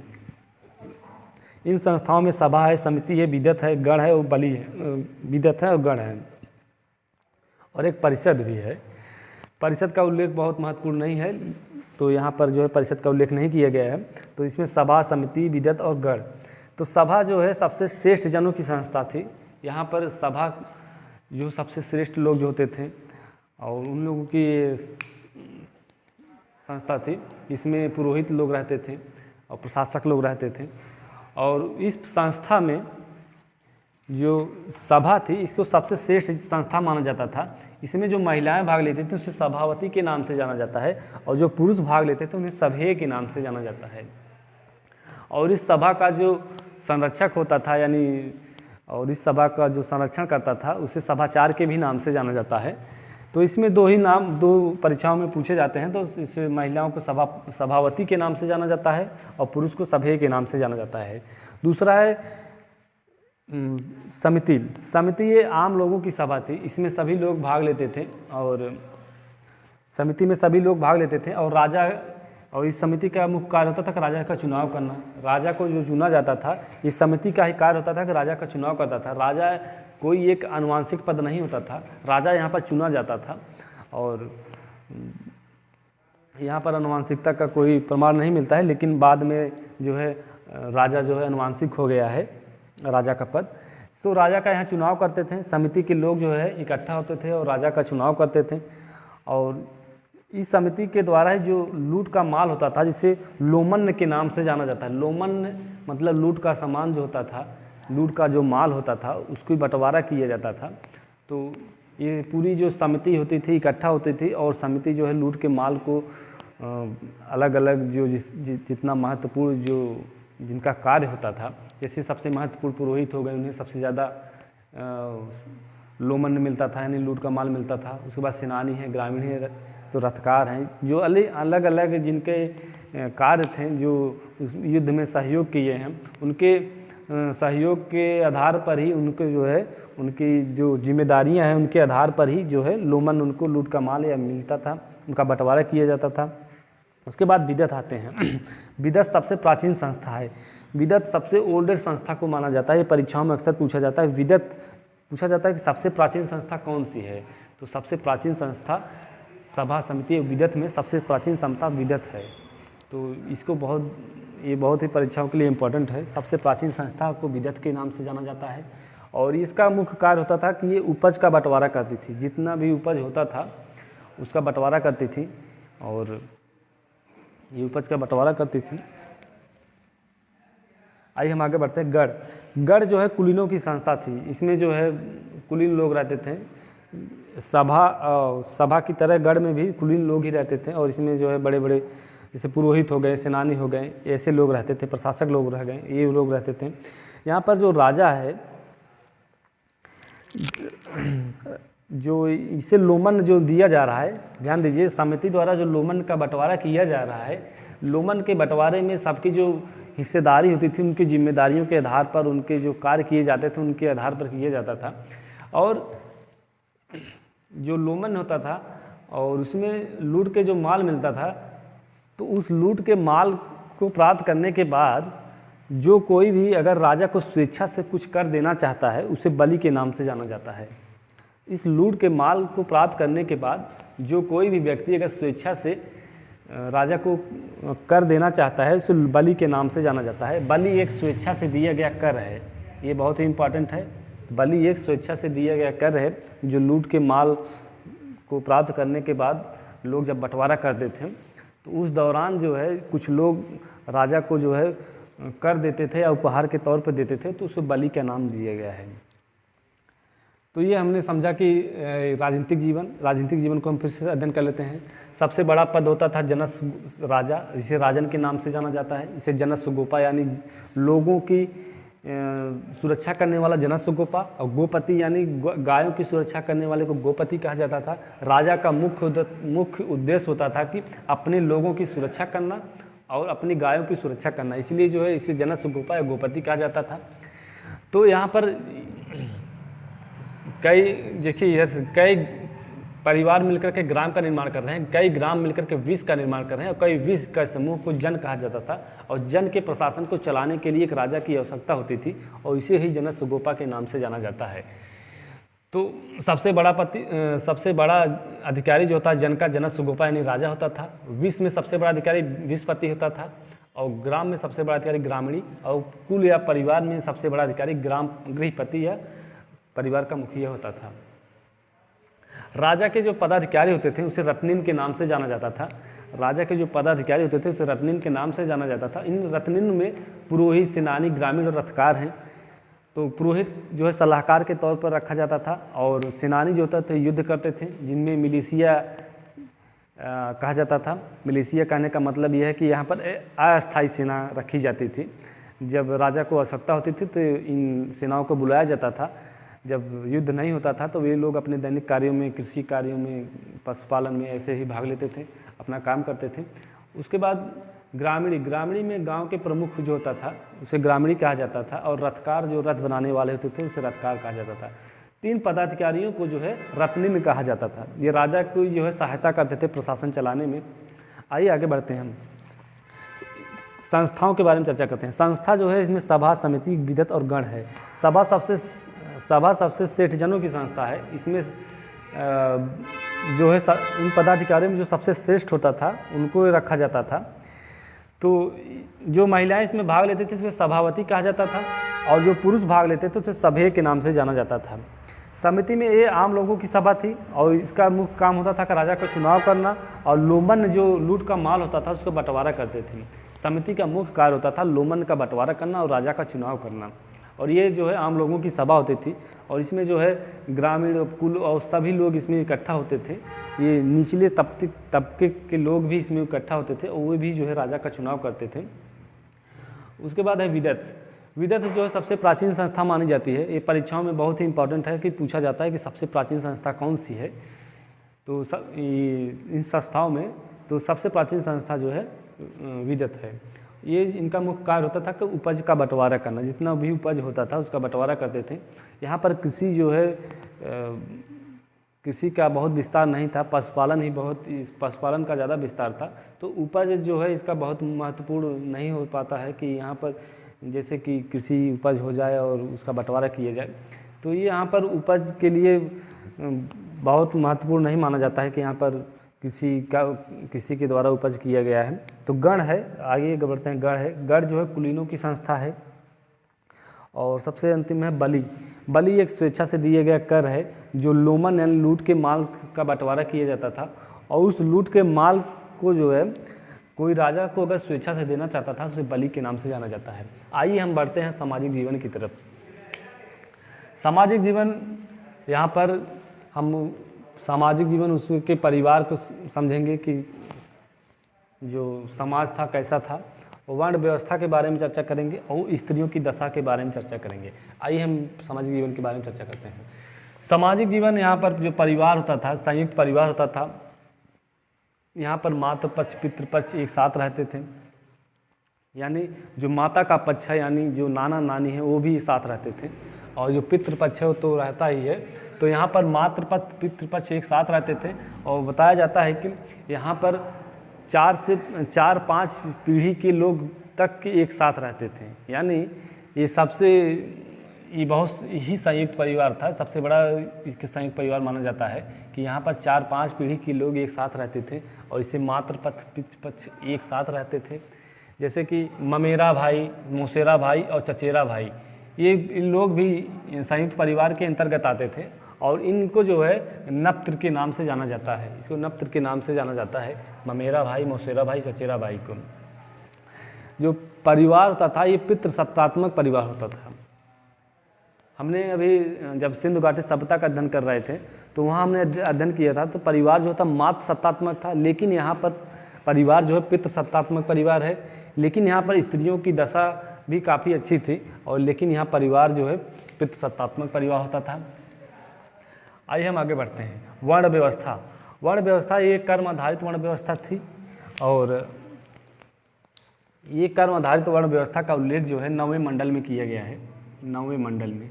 इन संस्थाओं में सभा है, समिति है, विदत है, गण है और बलि है। विदत है और गण है और एक परिषद भी है। परिषद का उल्लेख बहुत महत्वपूर्ण नहीं है, तो यहाँ पर जो है परिषद का उल्लेख नहीं किया गया है। तो इसमें सभा, समिति, विदत और गण। तो सभा जो है सबसे श्रेष्ठ जनों की संस्था थी। यहाँ पर सभा जो सबसे श्रेष्ठ लोग जो होते थे और उन लोगों की संस्था थी। इसमें पुरोहित लोग रहते थे और प्रशासक लोग रहते थे। और इस संस्था में जो सभा थी इसको सबसे श्रेष्ठ संस्था माना जाता था। इसमें जो महिलाएं भाग लेती थी उसे सभावती के नाम से जाना जाता है और जो पुरुष भाग लेते थे उन्हें सभेय के नाम से जाना जाता है। और इस सभा का जो संरक्षक होता था यानी और इस सभा का जो संरक्षण करता था उसे सभाचार के भी नाम से जाना जाता है। तो इसमें 2 ही नाम 2 परीक्षाओं में पूछे जाते हैं। तो इसे महिलाओं को सभावती के नाम से जाना जाता है और पुरुष को सभेय के नाम से जाना जाता है। दूसरा है समिति। समिति ये आम लोगों की सभा थी। इसमें सभी लोग भाग लेते थे और समिति में सभी लोग भाग लेते थे और राजा और इस समिति का मुख्य कार्य होता था कि राजा का चुनाव करना। राजा को जो चुना जाता था इस समिति का ही कार्य होता था कि राजा का चुनाव करता था। राजा कोई एक आनुवंशिक पद नहीं होता था, राजा यहाँ पर चुना जाता था और यहाँ पर आनुवंशिकता का कोई प्रमाण नहीं मिलता है, लेकिन बाद में जो है राजा जो है आनुवंशिक हो गया है राजा का पद। तो राजा का यहाँ चुनाव करते थे। समिति के लोग जो है इकट्ठा होते थे और राजा का चुनाव करते थे। और इस समिति के द्वारा ही जो लूट का माल होता था जिसे लोमन के नाम से जाना जाता है। लोमन मतलब लूट का सामान जो होता था, लूट का जो माल होता था उसको बंटवारा किया जाता था। तो ये पूरी जो समिति होती थी इकट्ठा होती थी और समिति जो है लूट के माल को अलग अलग जो जितना महत्वपूर्ण जो जिनका कार्य होता था, जैसे सबसे महत्वपूर्ण पुरोहित हो गए, उन्हें सबसे ज़्यादा लोमन मिलता था यानी लूट का माल मिलता था। उसके बाद सेनानी है, ग्रामीण है, तो रथकार हैं, जो अलग अलग जिनके कार्य थे जो उस युद्ध में सहयोग किए हैं, उनके सहयोग के आधार पर ही उनके जो है उनकी जो जिम्मेदारियां हैं उनके आधार पर ही जो है लोमन उनको लूट का माल या मिलता था, उनका बंटवारा किया जाता था। उसके बाद विदत आते हैं। विदत सबसे प्राचीन संस्था है। विदत सबसे ओल्डेस्ट संस्था को माना जाता है। ये परीक्षाओं में अक्सर पूछा जाता है। विदत पूछा जाता है कि सबसे प्राचीन संस्था कौन सी है, तो सबसे प्राचीन संस्था सभा समिति विदत में सबसे प्राचीन संस्था विदत है। तो इसको बहुत ही परीक्षाओं के लिए इम्पोर्टेंट है। सबसे प्राचीन संस्था को विदत के नाम से जाना जाता है और इसका मुख्य कार्य होता था कि ये उपज का बंटवारा करती थी। जितना भी उपज होता था उसका बंटवारा करती थी और ये उपज का बंटवारा करती थी। आइए हम आगे बढ़ते हैं। गढ़। गढ़ जो है कुलीनों की संस्था थी। इसमें जो है कुलीन लोग रहते थे। सभा की तरह गढ़ में भी कुलीन लोग ही रहते थे, और इसमें जो है बड़े बड़े जैसे पुरोहित हो गए, सेनानी हो गए, ऐसे लोग रहते थे, प्रशासक लोग रह गए, ये लोग रहते थे। यहाँ पर जो राजा है, जो इसे लोमन जो दिया जा रहा है, ध्यान दीजिए, समिति द्वारा जो लोमन का बंटवारा किया जा रहा है, लोमन के बंटवारे में सबकी जो हिस्सेदारी होती थी, उनकी जिम्मेदारियों के आधार पर, उनके जो कार्य किए जाते थे उनके आधार पर किया जाता था। और जो लोमन होता था और उसमें लूट के जो माल मिलता था, तो उस लूट के माल को प्राप्त करने के बाद जो कोई भी अगर राजा को स्वेच्छा से कुछ कर देना चाहता है, उसे बलि के नाम से जाना जाता है। इस लूट के माल को प्राप्त करने के बाद जो कोई भी व्यक्ति अगर स्वेच्छा से राजा को कर देना चाहता है, उसे बलि के नाम से जाना जाता है। बलि एक स्वेच्छा से दिया गया कर है, ये बहुत ही इम्पॉर्टेंट है। बलि एक स्वेच्छा से दिया गया कर है, जो लूट के माल को प्राप्त करने के बाद लोग जब बंटवारा करते थे, तो उस दौरान जो है कुछ लोग राजा को जो है कर देते थे या उपहार के तौर पर देते थे, तो उसे बलि का नाम दिया गया है। तो ये हमने समझा कि राजनीतिक जीवन को हम फिर से अध्ययन कर लेते हैं। सबसे बड़ा पद होता था जनस राजा, जिसे राजन के नाम से जाना जाता है। इसे जनस गोपा यानी लोगों की सुरक्षा करने वाला जनस गोपा, और गोपति यानी गायों की सुरक्षा करने वाले को गोपति कहा जाता था। राजा का मुख्य उद्देश्य होता था कि अपने लोगों की सुरक्षा करना और अपनी गायों की सुरक्षा करना, इसलिए जो है इसे जनस गोपा या गोपति कहा जाता था। तो यहाँ पर कई परिवार मिलकर के ग्राम का निर्माण कर रहे हैं, कई ग्राम मिलकर के विष का निर्माण कर रहे हैं, और कई विष का समूह को जन कहा जाता था। और जन के प्रशासन को चलाने के लिए एक राजा की आवश्यकता होती थी, और इसे ही जनस गोपा के नाम से जाना जाता है। तो सबसे बड़ा अधिकारी जो होता है जन का, जनस गोपा यानी राजा होता था। विष में सबसे बड़ा अधिकारी विषपति होता था, और ग्राम में सबसे बड़ा अधिकारी ग्रामीणी, और कुल या परिवार में सबसे बड़ा अधिकारी गृहपति या परिवार का मुखिया होता था। राजा के जो पदाधिकारी होते थे उसे रत्निन के नाम से जाना जाता था। राजा के जो पदाधिकारी होते थे उसे रत्निन के नाम से जाना जाता था। इन रत्निन में पुरोहित, सेनानी, ग्रामीण और रथकार हैं। तो पुरोहित जो है सलाहकार के तौर पर रखा जाता था, और सेनानी जो होता थे युद्ध करते थे, जिनमें मिलिशिया कहा जाता था। मिलिशिया कहने का मतलब यह है कि यहाँ पर अस्थायी सेना रखी जाती थी। जब राजा को आवश्यकता होती थी तो इन सेनाओं को बुलाया जाता था। जब युद्ध नहीं होता था तो वे लोग अपने दैनिक कार्यों में, कृषि कार्यों में, पशुपालन में ऐसे ही भाग लेते थे, अपना काम करते थे। उसके बाद ग्रामीणी में गांव के प्रमुख जो होता था उसे ग्रामीणी कहा जाता था, और रथकार जो रथ बनाने वाले होते थे उसे रथकार कहा जाता था। 3 पदाधिकारियों को जो है रत्निन कहा जाता था। ये राजा को जो है सहायता करते थे प्रशासन चलाने में। आइए आगे बढ़ते हैं, हम संस्थाओं के बारे में चर्चा करते हैं। संस्था जो है इसमें सभा, समिति, विदत और गण है। सभा सबसे सेठजनों की संस्था है। इसमें जो है इन पदाधिकारियों में जो सबसे श्रेष्ठ होता था उनको रखा जाता था। तो जो महिलाएं इसमें भाग लेते थे उसे सभावती कहा जाता था, और जो पुरुष भाग लेते थे उसे सभ्य के नाम से जाना जाता था। समिति में ये आम लोगों की सभा थी, और इसका मुख्य काम होता था कि राजा का चुनाव करना, और लोमन जो लूट का माल होता था उसका बंटवारा करते थे। समिति का मुख्य कार्य होता था लोमन का बंटवारा करना और राजा का चुनाव करना। और ये जो है आम लोगों की सभा होती थी, और इसमें जो है ग्रामीण, कुल और सभी लोग इसमें इकट्ठा होते थे। ये निचले तबके के लोग भी इसमें इकट्ठा होते थे, और वे भी जो है राजा का चुनाव करते थे। उसके बाद है विदत। विदत जो है सबसे प्राचीन संस्था मानी जाती है। ये परीक्षाओं में बहुत ही इंपॉर्टेंट है कि पूछा जाता है कि सबसे प्राचीन संस्था कौन सी है। तो इन संस्थाओं में तो सबसे प्राचीन संस्था जो है विदत है। ये इनका मुख्य कार्य होता था कि उपज का बंटवारा करना, जितना भी उपज होता था उसका बंटवारा करते थे। यहाँ पर कृषि जो है कृषि का बहुत विस्तार नहीं था, पशुपालन का ज़्यादा विस्तार था। तो उपज जो है इसका बहुत महत्वपूर्ण नहीं हो पाता है कि यहाँ पर जैसे कि कृषि उपज हो जाए और उसका बंटवारा किया जाए। तो ये यहाँ पर उपज के लिए बहुत महत्वपूर्ण नहीं माना जाता है कि यहाँ पर किसी के द्वारा उपज किया गया है। तो गण है, आगे बढ़ते हैं। गण है, गण जो है कुलीनों की संस्था है। और सबसे अंतिम है बलि। बलि एक स्वेच्छा से दिया गया कर है, जो लोमन यानी लूट के माल का बंटवारा किया जाता था, और उस लूट के माल को जो है कोई राजा को अगर स्वेच्छा से देना चाहता था, उसे बलि के नाम से जाना जाता है। आइए हम बढ़ते हैं सामाजिक जीवन की तरफ। सामाजिक जीवन, यहाँ पर हम सामाजिक जीवन उसके परिवार को समझेंगे कि जो समाज था कैसा था, वर्ण व्यवस्था के बारे में चर्चा करेंगे और स्त्रियों की दशा के बारे में चर्चा करेंगे। आइए हम सामाजिक जीवन के बारे में चर्चा करते हैं। सामाजिक जीवन, यहाँ पर जो परिवार होता था, संयुक्त परिवार होता था। यहाँ पर मातृ पक्ष पितृ पक्ष एक साथ रहते थे, यानी जो माता का पक्ष है यानी जो नाना नानी है वो भी साथ रहते थे, और जो पितृपक्ष है वो तो रहता ही है। तो यहाँ पर मातृपक्ष पितृपक्ष एक साथ रहते थे, और बताया जाता है कि यहाँ पर 4 से 4-5 पीढ़ी के लोग तक के एक साथ रहते थे। यानी ये बहुत ही संयुक्त परिवार था, सबसे बड़ा इसके संयुक्त परिवार माना जाता है कि यहाँ पर 4-5 पीढ़ी के लोग एक साथ रहते थे, और इसे मातृपक्ष पितृपक्ष एक साथ रहते थे। जैसे कि ममेरा भाई, मौसेरा भाई और चचेरा भाई, ये इन लोग भी संयुक्त परिवार के अंतर्गत आते थे, और इनको जो है नप्त्र के नाम से जाना जाता है। इसको नप्त्र के नाम से जाना जाता है, ममेरा भाई, मौसेरा भाई, चचेरा भाई को। जो परिवार होता था ये पितृसत्तात्मक परिवार होता था। हमने अभी जब सिंधु घाटी सभ्यता का अध्ययन कर रहे थे तो वहाँ हमने अध्ययन किया था, तो परिवार जो था मातृ सत्तात्मक था, लेकिन यहाँ पर परिवार जो है पितृसत्तात्मक परिवार है। लेकिन यहाँ पर स्त्रियों की दशा भी काफ़ी अच्छी थी, और लेकिन यहाँ परिवार जो है पितृसत्तात्मक परिवार होता था। आइए हम आगे बढ़ते हैं। वर्ण व्यवस्था। वर्ण व्यवस्था ये कर्म आधारित वर्ण व्यवस्था थी, और ये कर्म आधारित वर्ण व्यवस्था का उल्लेख जो है 9वें मंडल में किया गया है। 9वें मंडल में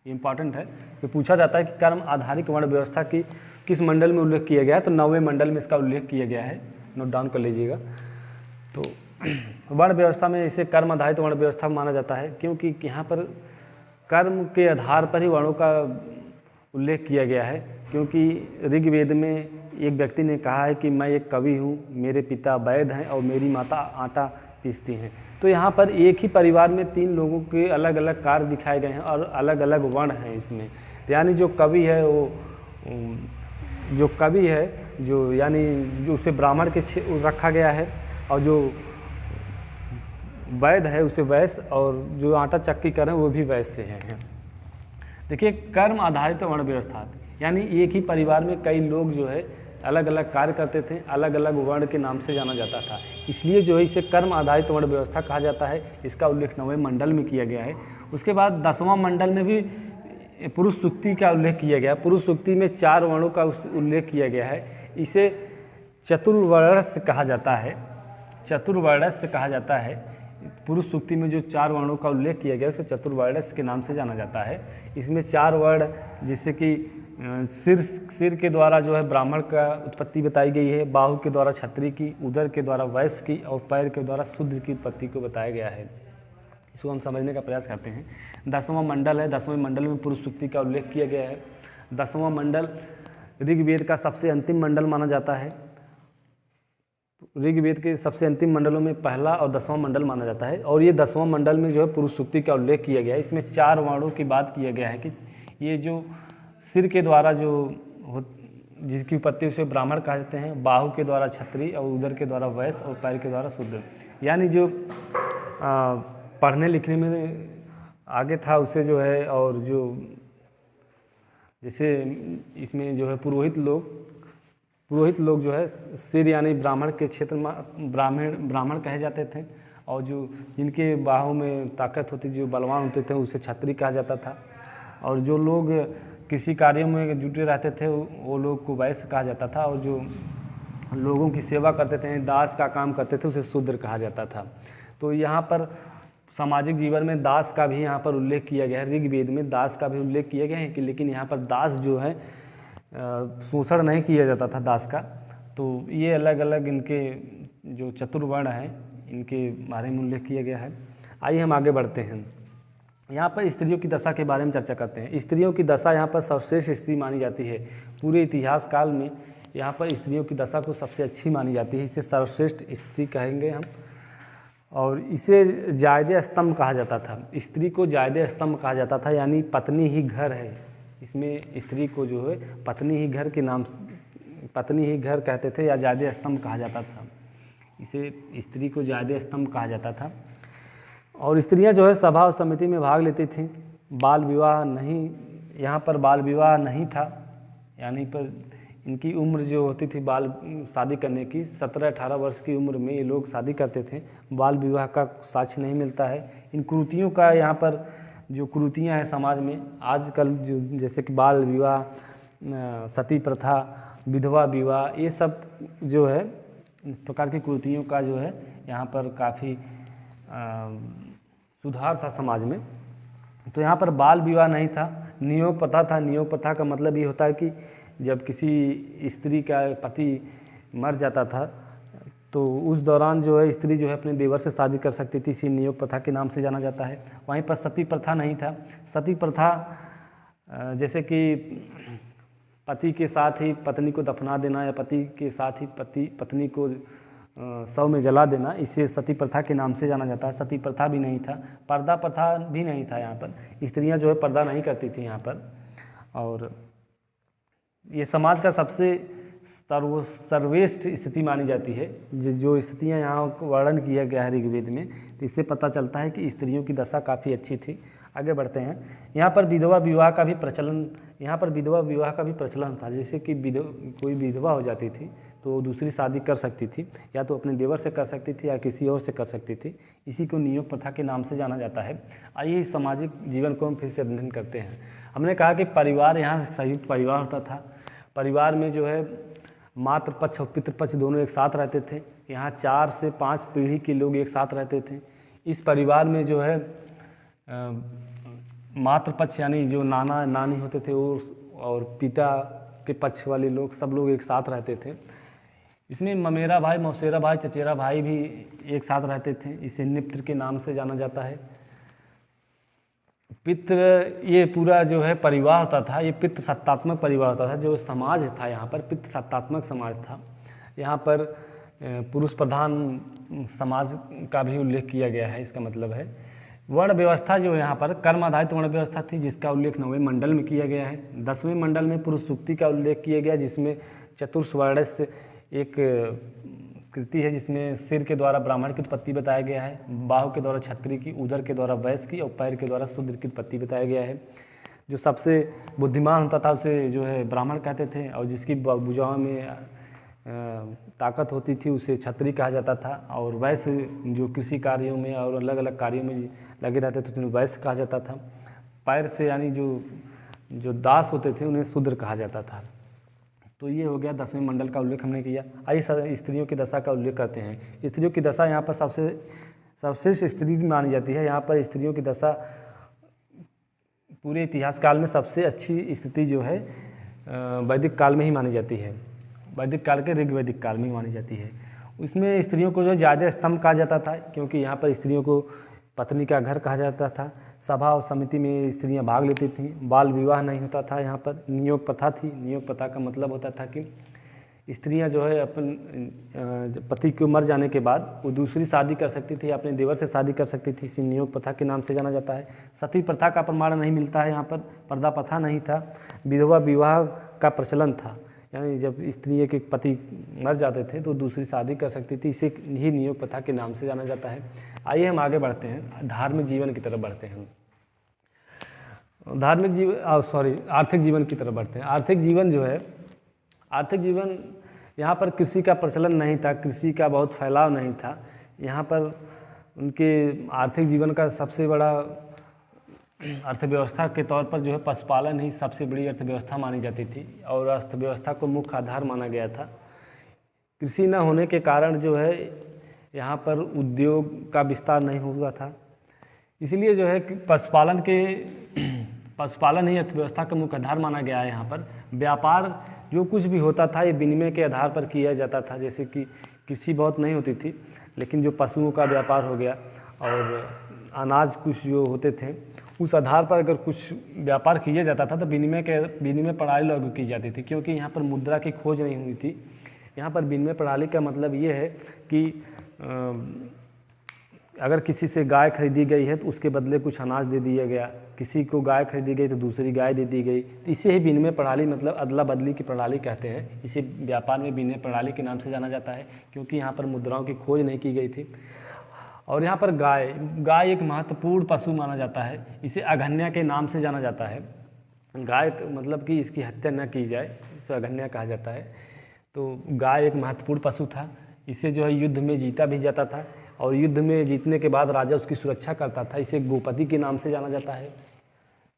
इम्पॉर्टेंट है कि पूछा जाता है कि कर्म आधारित वर्ण व्यवस्था की किस मंडल में उल्लेख किया गया है, तो 9वें मंडल में इसका उल्लेख किया गया है। नोट डाउन कर लीजिएगा। तो वर्ण व्यवस्था में इसे कर्म आधारित वर्ण व्यवस्था माना जाता है, क्योंकि यहाँ पर कर्म के आधार पर ही वर्णों का उल्लेख किया गया है। क्योंकि ऋग्वेद में एक व्यक्ति ने कहा है कि मैं एक कवि हूँ, मेरे पिता वैद्य हैं और मेरी माता आटा पीसती हैं। तो यहाँ पर एक ही परिवार में 3 लोगों के अलग अलग कार्य दिखाए गए हैं और अलग अलग वर्ण हैं इसमें। यानी जो कवि है जो यानी जो उसे ब्राह्मण के रखा गया है, और जो वैद्य है उसे वैश्य, और जो आटा चक्की कर रहे हैं वो भी वैश्य से हैं। देखिए, कर्म आधारित वर्ण व्यवस्था, यानी एक ही परिवार में कई लोग जो है अलग अलग कार्य करते थे, अलग अलग वर्ण के नाम से जाना जाता था, इसलिए जो है इसे कर्म आधारित वर्ण व्यवस्था कहा जाता है। इसका उल्लेख 9वें मंडल में किया गया है। उसके बाद 10वां मंडल में भी पुरुष सूक्ति का उल्लेख किया गया। पुरुष सूक्ति में 4 वर्णों का उल्लेख किया गया है। इसे चतुर्वर्णस्य कहा जाता है। चतुर्वर्णस्य कहा जाता है। पुरुष सूक्ति में जो 4 वर्णों का उल्लेख किया गया उसे चतुर्वर्णस्य के नाम से जाना जाता है। इसमें 4 वर्ण, जैसे कि सिर के द्वारा जो है ब्राह्मण का उत्पत्ति बताई गई है, बाहु के द्वारा क्षत्रिय की, उदर के द्वारा वैश्य की, और पैर के द्वारा शूद्र की उत्पत्ति को बताया गया है। इसको हम समझने का प्रयास करते हैं। 10वां मंडल है। 10वें मंडल में पुरुष सूक्ति का उल्लेख किया गया है। 10वां मंडल ऋग्वेद का सबसे अंतिम मंडल माना जाता है। ऋग्वेद के सबसे अंतिम मंडलों में पहला और 10वां मंडल माना जाता है, और ये 10वां मंडल में जो है पुरुष सूक्ति का उल्लेख किया गया है। इसमें 4 वर्णों की बात किया गया है कि ये जो सिर के द्वारा जिसकी उत्पत्ति उसे ब्राह्मण कहा जाते हैं, बाहु के द्वारा क्षत्रिय, और उदर के द्वारा वैश्य, और पैर के द्वारा शूद्र। यानी जो पढ़ने लिखने में आगे था उसे जो है, और जो जैसे इसमें जो है पुरोहित लोग जो है सिर यानी ब्राह्मण के क्षेत्र में ब्राह्मण कहे जाते थे, और जो जिनके बाहों में ताकत होती, जो बलवान होते थे, उसे क्षत्रिय कहा जाता था। और जो लोग किसी कार्यों में जुटे रहते थे वो लोग को वैश्य कहा जाता था, और जो लोगों की सेवा करते थे, दास का काम करते थे, उसे शूद्र कहा जाता था। तो यहाँ पर सामाजिक जीवन में दास का भी यहाँ पर उल्लेख किया गया है। ऋग्वेद में दास का भी उल्लेख किया गया है कि लेकिन यहाँ पर दास जो है शोषण नहीं किया जाता था दास का। तो ये अलग अलग इनके जो चतुर्वर्ण हैं इनके बारे में उल्लेख किया गया है। आइए हम आगे बढ़ते हैं। यहाँ पर स्त्रियों की दशा के बारे में चर्चा करते हैं। स्त्रियों की दशा यहाँ पर सर्वश्रेष्ठ स्त्री मानी जाती है। पूरे इतिहास काल में यहाँ पर स्त्रियों की दशा को सबसे अच्छी मानी जाती है। इसे सर्वश्रेष्ठ स्त्री कहेंगे हम, और इसे जायदे स्तंभ कहा जाता था। स्त्री को जायदे स्तंभ कहा जाता था, यानी पत्नी ही घर है। इसमें स्त्री को जो है पत्नी ही घर के नाम पत्नी ही घर कहते थे या जायदे स्तंभ कहा जाता था। इसे स्त्री को जायदे स्तंभ कहा जाता था। और स्त्रियां जो है सभा और समिति में भाग लेती थीं। बाल विवाह नहीं, यहाँ पर बाल विवाह नहीं था, यानी पर इनकी उम्र जो होती थी बाल शादी करने की 17-18 वर्ष की उम्र में ये लोग शादी करते थे। बाल विवाह का साक्ष्य नहीं मिलता है। इन कुरीतियों का यहाँ पर जो कुरीतियाँ हैं समाज में आजकल, जो जैसे कि बाल विवाह, सती प्रथा, विधवा विवाह, ये सब जो है इस प्रकार की कुरीतियों का जो है यहाँ पर काफ़ी सुधार था समाज में। तो यहाँ पर बाल विवाह नहीं था, नियोग प्रथा था। नियोग प्रथा का मतलब ये होता है कि जब किसी स्त्री का पति मर जाता था तो उस दौरान जो है स्त्री जो है अपने देवर से शादी कर सकती थी। इसी नियोग प्रथा के नाम से जाना जाता है। वहीं पर सती प्रथा नहीं था। सती प्रथा जैसे कि पति के साथ ही पत्नी को दफना देना या पति के साथ ही पत्नी को शव में जला देना, इसे सती प्रथा के नाम से जाना जाता है। सती प्रथा भी नहीं था। पर्दा प्रथा भी नहीं था। यहाँ पर स्त्रियाँ जो है पर्दा नहीं करती थी यहाँ पर। और ये समाज का सबसे सर्वश्रेष्ठ स्थिति मानी जाती है। जो स्थितियाँ यहाँ वर्णन किया गया है ऋग्वेद में, तो इससे पता चलता है कि स्त्रियों की दशा काफ़ी अच्छी थी। आगे बढ़ते हैं। यहाँ पर विधवा विवाह का भी प्रचलन था। जैसे कि कोई विधवा हो जाती थी तो दूसरी शादी कर सकती थी, या तो अपने देवर से कर सकती थी या किसी और से कर सकती थी। इसी को नियोग प्रथा के नाम से जाना जाता है। आइए इस सामाजिक जीवन को हम फिर से अध्ययन करते हैं। हमने कहा कि परिवार, यहाँ संयुक्त परिवार होता था। परिवार में जो है मातृपक्ष और पितृपक्ष दोनों एक साथ रहते थे। यहाँ 4 से 5 पीढ़ी के लोग एक साथ रहते थे। इस परिवार में जो है मातृपक्ष यानी जो नाना नानी होते थे वो, और पिता के पक्ष वाले लोग, सब लोग एक साथ रहते थे। इसमें ममेरा भाई, मौसेरा भाई, चचेरा भाई भी एक साथ रहते थे। इसे निप्त्र के नाम से जाना जाता है। पितृ, ये पूरा जो है परिवार होता था, ये पितृ सत्तात्मक परिवार होता था। जो समाज था यहाँ पर पितृ सत्तात्मक समाज था। यहाँ पर पुरुष प्रधान समाज का भी उल्लेख किया गया है। इसका मतलब है वर्ण व्यवस्था जो यहाँ पर कर्म आधारित वर्ण व्यवस्था थी, जिसका उल्लेख 9वें मंडल में किया गया है। 10वें मंडल में पुरुष सूक्ति का उल्लेख किया गया, जिसमें चतुर्स्वर्णस्य एक कृति है, जिसमें सिर के द्वारा ब्राह्मण की उत्पत्ति बताया गया है, बाहु के द्वारा क्षत्रिय की, उदर के द्वारा वैश्य की और पैर के द्वारा शूद्र की उत्पत्ति बताया गया है। जो सबसे बुद्धिमान होता था उसे जो है ब्राह्मण कहते थे, और जिसकी भुजाओं में ताकत होती थी उसे क्षत्रिय कहा जाता था। और वैश्य जो कृषि कार्यों में और अलग अलग कार्यों में लगे रहते थे उन्हें वैश्य कहा जाता था। पैर से यानी जो दास होते थे उन्हें शूद्र कहा जाता था। तो ये हो गया 10वें मंडल का उल्लेख हमने किया। आइए स्त्रियों की दशा का उल्लेख करते हैं। स्त्रियों की दशा यहाँ पर सबसे स्त्री मानी जाती है। यहाँ पर स्त्रियों की दशा पूरे इतिहास काल में सबसे अच्छी स्थिति जो है वैदिक काल में ही मानी जाती है। वैदिक काल के ऋग्वैदिक काल में ही मानी जाती है। उसमें स्त्रियों को जो जायदे स्तंभ कहा जाता था, क्योंकि यहाँ पर स्त्रियों को पत्नी का घर कहा जाता था। सभा और समिति में स्त्रियां भाग लेती थीं। बाल विवाह नहीं होता था। यहाँ पर नियोग प्रथा थी। नियोग प्रथा का मतलब होता था कि स्त्रियां जो है अपन पति को मर जाने के बाद वो दूसरी शादी कर सकती थी, अपने देवर से शादी कर सकती थी। इसी नियोग प्रथा के नाम से जाना जाता है। सती प्रथा का प्रमाण नहीं मिलता है। यहाँ पर पर्दा प्रथा नहीं था। विधवा विवाह का प्रचलन था, यानी जब स्त्री के पति मर जाते थे तो दूसरी शादी कर सकती थी। इसे ही नियोग प्रथा के नाम से जाना जाता है। आइए हम आगे बढ़ते हैं, धार्मिक जीवन की तरफ बढ़ते हैं। आर्थिक जीवन की तरफ बढ़ते हैं। आर्थिक जीवन जो है, आर्थिक जीवन यहाँ पर कृषि का प्रचलन नहीं था, कृषि का बहुत फैलाव नहीं था। यहाँ पर उनके आर्थिक जीवन का सबसे बड़ा अर्थव्यवस्था के तौर पर जो है पशुपालन ही सबसे बड़ी अर्थव्यवस्था मानी जाती थी, और अर्थव्यवस्था को मुख्य आधार माना गया था। कृषि न होने के कारण जो है यहाँ पर उद्योग का विस्तार नहीं हुआ था। इसलिए जो है पशुपालन ही अर्थव्यवस्था का मुख्य आधार माना गया है। यहाँ पर व्यापार जो कुछ भी होता था ये विनिमय के आधार पर किया जाता था। जैसे कि कृषि बहुत नहीं होती थी, लेकिन जो पशुओं का व्यापार हो गया और अनाज कुछ जो होते थे, उस आधार पर अगर कुछ व्यापार किया जाता था तो विनिमय प्रणाली लागू की जाती थी। क्योंकि यहाँ पर मुद्रा की खोज नहीं हुई थी। यहाँ पर विनिमय प्रणाली का मतलब ये है कि अगर किसी से गाय खरीदी गई है तो उसके बदले कुछ अनाज दे दिया गया, किसी को गाय खरीदी गई तो दूसरी गाय दे दी गई। तो इसे ही विनिमय प्रणाली मतलब अदला बदली की प्रणाली कहते हैं। इसे व्यापार में विनिमय प्रणाली के नाम से जाना जाता है, क्योंकि यहाँ पर मुद्राओं की खोज नहीं की गई थी। और यहाँ पर गाय एक महत्वपूर्ण पशु माना जाता है। इसे अघन्या के नाम से जाना जाता है। गाय मतलब कि इसकी हत्या न की जाए, इसे अघन्या कहा जाता है। तो गाय एक महत्वपूर्ण पशु था। इसे जो है युद्ध में जीता भी जाता था, और युद्ध में जीतने के बाद राजा उसकी सुरक्षा करता था। इसे गोपति के नाम से जाना जाता है।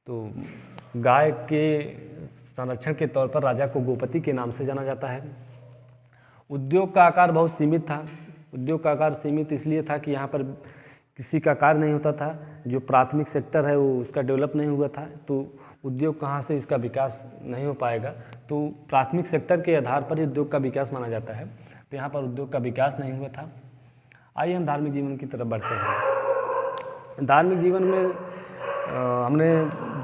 तो गाय के संरक्षण के तौर पर राजा को गोपति के नाम से जाना जाता है। उद्योग का आकार बहुत सीमित था। उद्योग का आकार सीमित इसलिए था कि यहाँ पर किसी का कार्य नहीं होता था। जो प्राथमिक सेक्टर है वो उसका डेवलप नहीं हुआ था, तो उद्योग कहाँ से इसका विकास नहीं हो पाएगा। तो प्राथमिक सेक्टर के आधार पर उद्योग का विकास माना जाता है। तो यहाँ पर उद्योग का विकास नहीं हुआ था। आइए हम धार्मिक जीवन की तरफ बढ़ते हैं। धार्मिक जीवन में हमने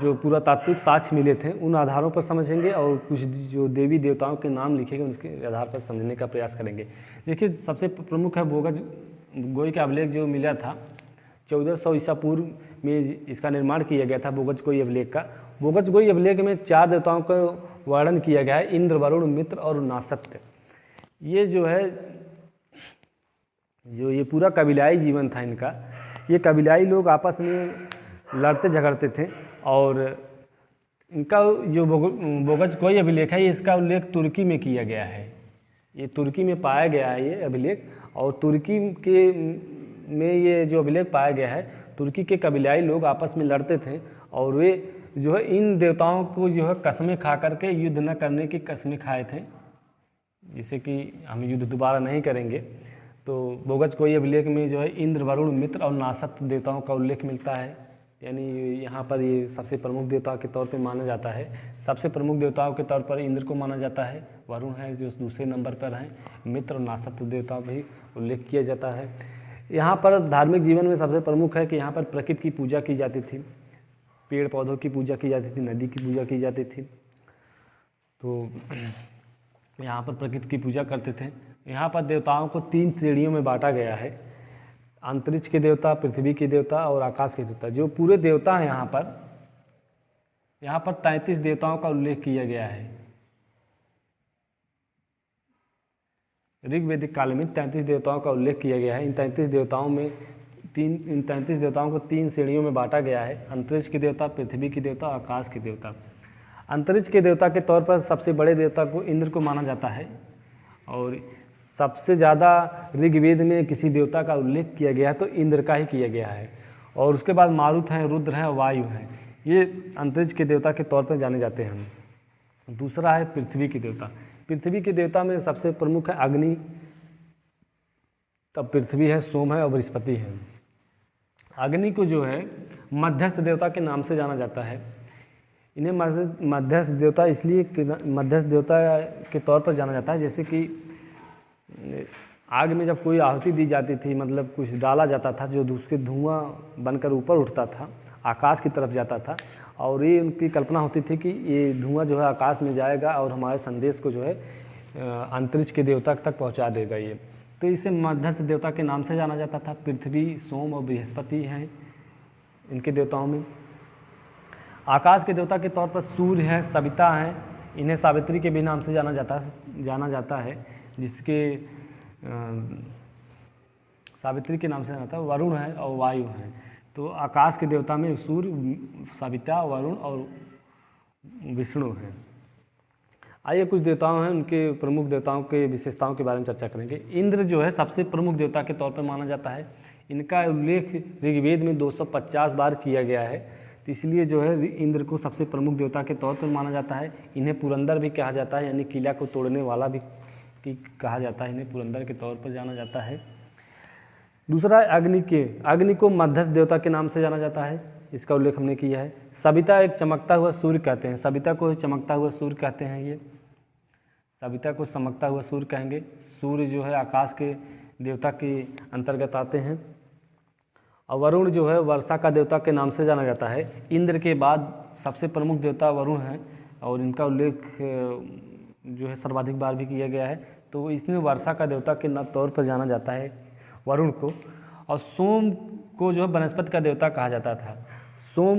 जो पुरातात्विक साक्ष्य मिले थे उन आधारों पर समझेंगे, और कुछ जो देवी देवताओं के नाम लिखेंगे उसके आधार पर समझने का प्रयास करेंगे। देखिए, सबसे प्रमुख है बोगज गोई का अभिलेख जो मिला था 1400 ईसा पूर्व में इसका निर्माण किया गया था। बोगज गोई अभिलेख का बोगज गोई अभिलेख में 4 देवताओं का वर्णन किया गया है, इंद्र, वरुण, मित्र और नासत्य। ये जो है ये पूरा कबीलाई जीवन था इनका। ये कबीलाई लोग आपस में लड़ते झगड़ते थे, और इनका जो बोगज गोई अभिलेख है इसका उल्लेख तुर्की में किया गया है। ये तुर्की में पाया गया है ये अभिलेख, और तुर्की के में ये जो अभिलेख पाया गया है, तुर्की के कबीलाई लोग आपस में लड़ते थे, और वे जो है इन देवताओं को जो है कस्में खा करके युद्ध न करने की कस्में खाए थे, जिससे कि हम युद्ध दोबारा नहीं करेंगे। तो बोगज गोई अभिलेख में जो है इंद्र, वरुण, मित्र और नासत्य देवताओं का उल्लेख मिलता है। यानी यहाँ पर ये सबसे प्रमुख देवता के तौर पे माना जाता है। सबसे प्रमुख देवताओं के तौर पर इंद्र को माना जाता है, वरुण है जो दूसरे नंबर पर हैं, मित्र और नासत्य देवताओं का भी उल्लेख किया जाता है। यहाँ पर धार्मिक जीवन में सबसे प्रमुख है कि यहाँ पर प्रकृति की पूजा की जाती थी, पेड़ पौधों की पूजा की जाती थी, नदी की पूजा की जाती थी। तो यहाँ पर प्रकृति की पूजा करते थे। यहाँ पर देवताओं को 3 श्रेणियों में बांटा गया है, अंतरिक्ष के देवता, पृथ्वी के देवता और आकाश के देवता। जो पूरे देवता हैं यहाँ पर 33 देवताओं का उल्लेख किया गया है। ऋग्वेदिक काल में 33 देवताओं का उल्लेख किया गया है। इन 33 देवताओं को 3 श्रेणियों में बांटा गया है, अंतरिक्ष के देवता, पृथ्वी के देवता, आकाश के देवता। अंतरिक्ष के देवता के तौर पर सबसे बड़े देवता को इंद्र को माना जाता है, और सबसे ज़्यादा ऋग्वेद में किसी देवता का उल्लेख किया गया है तो इंद्र का ही किया गया है। और उसके बाद मारुत हैं, रुद्र हैं, वायु हैं। ये अंतरिक्ष के देवता के तौर पर जाने जाते हैं। दूसरा है पृथ्वी के देवता। पृथ्वी के देवता में सबसे प्रमुख है अग्नि, तब पृथ्वी है, सोम है और बृहस्पति है। अग्नि को जो है मध्यस्थ देवता के नाम से जाना जाता है। इन्हें मध्यस्थ देवता इसलिए मध्यस्थ देवता के तौर पर जाना जाता है, जैसे कि आग में जब कोई आहुति दी जाती थी, मतलब कुछ डाला जाता था जो उसके धुआं बनकर ऊपर उठता था, आकाश की तरफ जाता था, और ये उनकी कल्पना होती थी कि ये धुआं जो है आकाश में जाएगा और हमारे संदेश को जो है अंतरिक्ष के देवता तक पहुंचा देगा। ये तो इसे मध्यस्थ देवता के नाम से जाना जाता था। पृथ्वी, सोम और बृहस्पति हैं इनके देवताओं में। आकाश के देवता के तौर पर सूर्य हैं, सविता हैं। इन्हें सावित्री के भी नाम से जाना जाता है, जिसके सावित्री के नाम से जाना जाता है। वरुण है और वायु हैं। तो आकाश के देवता में सूर्य, सविता, वरुण और विष्णु हैं। आइए कुछ देवताओं हैं, उनके प्रमुख देवताओं के विशेषताओं के बारे में चर्चा करेंगे। इंद्र जो है सबसे प्रमुख देवता के तौर पर माना जाता है। इनका उल्लेख ऋग्वेद में 250 बार किया गया है, तो इसलिए जो है इंद्र को सबसे प्रमुख देवता के तौर पर माना जाता है। इन्हें पुरंदर भी कहा जाता है, यानी किला को तोड़ने वाला भी कहा जाता है। इन्हें पुरंदर के तौर पर जाना जाता है। दूसरा है अग्नि को मध्यस्थ देवता के नाम से जाना जाता है, इसका उल्लेख हमने किया है। सविता एक चमकता हुआ सूर्य कहते हैं, सविता को चमकता हुआ सूर्य कहते हैं। ये सविता को चमकता हुआ सूर्य कहेंगे। सूर्य जो है आकाश के देवता के अंतर्गत आते हैं। और वरुण जो है वर्षा का देवता के नाम से जाना जाता है। इंद्र के बाद सबसे प्रमुख देवता वरुण हैं, और इनका उल्लेख जो है सर्वाधिक बार भी किया गया है। तो इसमें वर्षा का देवता के तौर पर जाना जाता है वरुण को। और सोम को जो है वनस्पति का देवता कहा जाता था। सोम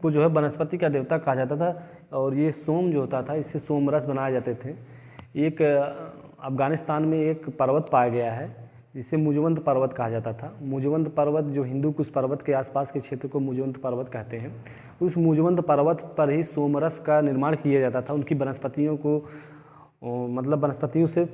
को जो है वनस्पति का देवता कहा जाता था और ये सोम जो होता था इससे सोमरस बनाए जाते थे। एक अफ़गानिस्तान में एक पर्वत पाया गया है जिसे मुजवंत पर्वत कहा जाता था। मुजवंत पर्वत जो हिंदू कुश पर्वत के आसपास के क्षेत्र को मुजवंत पर्वत कहते हैं। उस मुजवंत पर्वत पर ही सोमरस का निर्माण किया जाता था। उनकी वनस्पतियों को मतलब वनस्पतियों से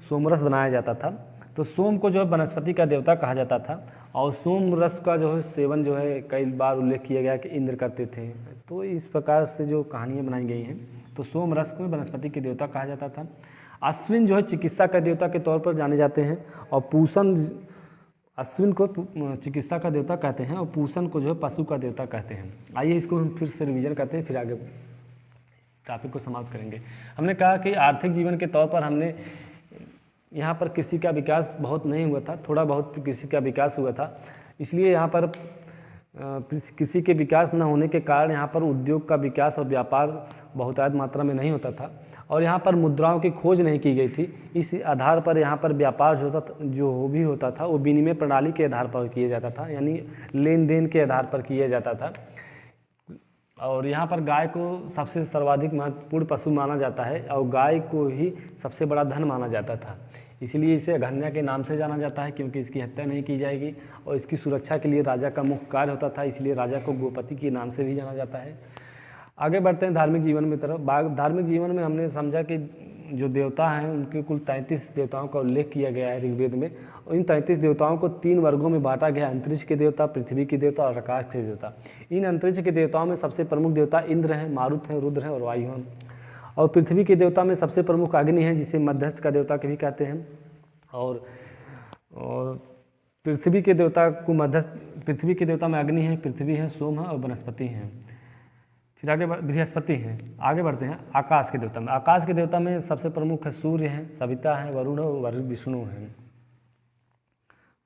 सोमरस बनाया जाता था। तो सोम को जो है वनस्पति का देवता कहा जाता था और सोम रस का जो है सेवन जो है कई बार उल्लेख किया गया कि इंद्र करते थे। तो इस प्रकार से जो कहानियाँ बनाई गई हैं तो सोम रस को वनस्पति के देवता कहा जाता था। अश्विन जो है चिकित्सा का देवता के तौर पर जाने जाते हैं और पूषण, अश्विन को चिकित्सा का देवता कहते हैं और पूषण को जो है पशु का देवता कहते हैं। आइए इसको हम फिर से रिवीजन करते हैं, फिर आगे इस टॉपिक को समाप्त करेंगे। हमने कहा कि आर्थिक जीवन के तौर पर हमने यहाँ पर कृषि का विकास बहुत नहीं हुआ था, थोड़ा बहुत कृषि का विकास हुआ था। इसलिए यहाँ पर कृषि के विकास न होने के कारण यहाँ पर उद्योग का विकास और व्यापार बहुतायत मात्रा में नहीं होता था और यहाँ पर मुद्राओं की खोज नहीं की गई थी। इस आधार पर यहाँ पर व्यापार जो भी होता था वो विनिमय प्रणाली के आधार पर किया जाता था, यानी लेन देन के आधार पर किया जाता था। और यहाँ पर गाय को सबसे सर्वाधिक महत्वपूर्ण पशु माना जाता है और गाय को ही सबसे बड़ा धन माना जाता था। इसलिए इसे अघन्या के नाम से जाना जाता है क्योंकि इसकी हत्या नहीं की जाएगी और इसकी सुरक्षा के लिए राजा का मुख्य कार्य होता था, इसलिए राजा को गोपति के नाम से भी जाना जाता है। आगे बढ़ते हैं धार्मिक जीवन की तरफ। धार्मिक जीवन में हमने समझा कि जो देवता हैं उनके कुल 33 देवताओं का उल्लेख किया गया है ऋग्वेद में और इन 33 देवताओं को 3 वर्गों में बांटा गया, अंतरिक्ष के देवता, पृथ्वी के देवता और आकाश के देवता। इन अंतरिक्ष के देवताओं में सबसे प्रमुख देवता इंद्र हैं, मारुत हैं, रुद्र हैं और वायु हैं। और पृथ्वी के देवता में सबसे प्रमुख अग्नि है जिसे मध्यस्थ का देवता भी कहते हैं। और पृथ्वी के देवता को पृथ्वी के देवता में अग्नि है, पृथ्वी है, सोम है और वनस्पति हैं। फिर आगे बृहस्पति हैं। आगे बढ़ते हैं आकाश के देवता में। आकाश के देवता में सबसे प्रमुख है सूर्य हैं, सविता हैं, वरुण और विष्णु हैं।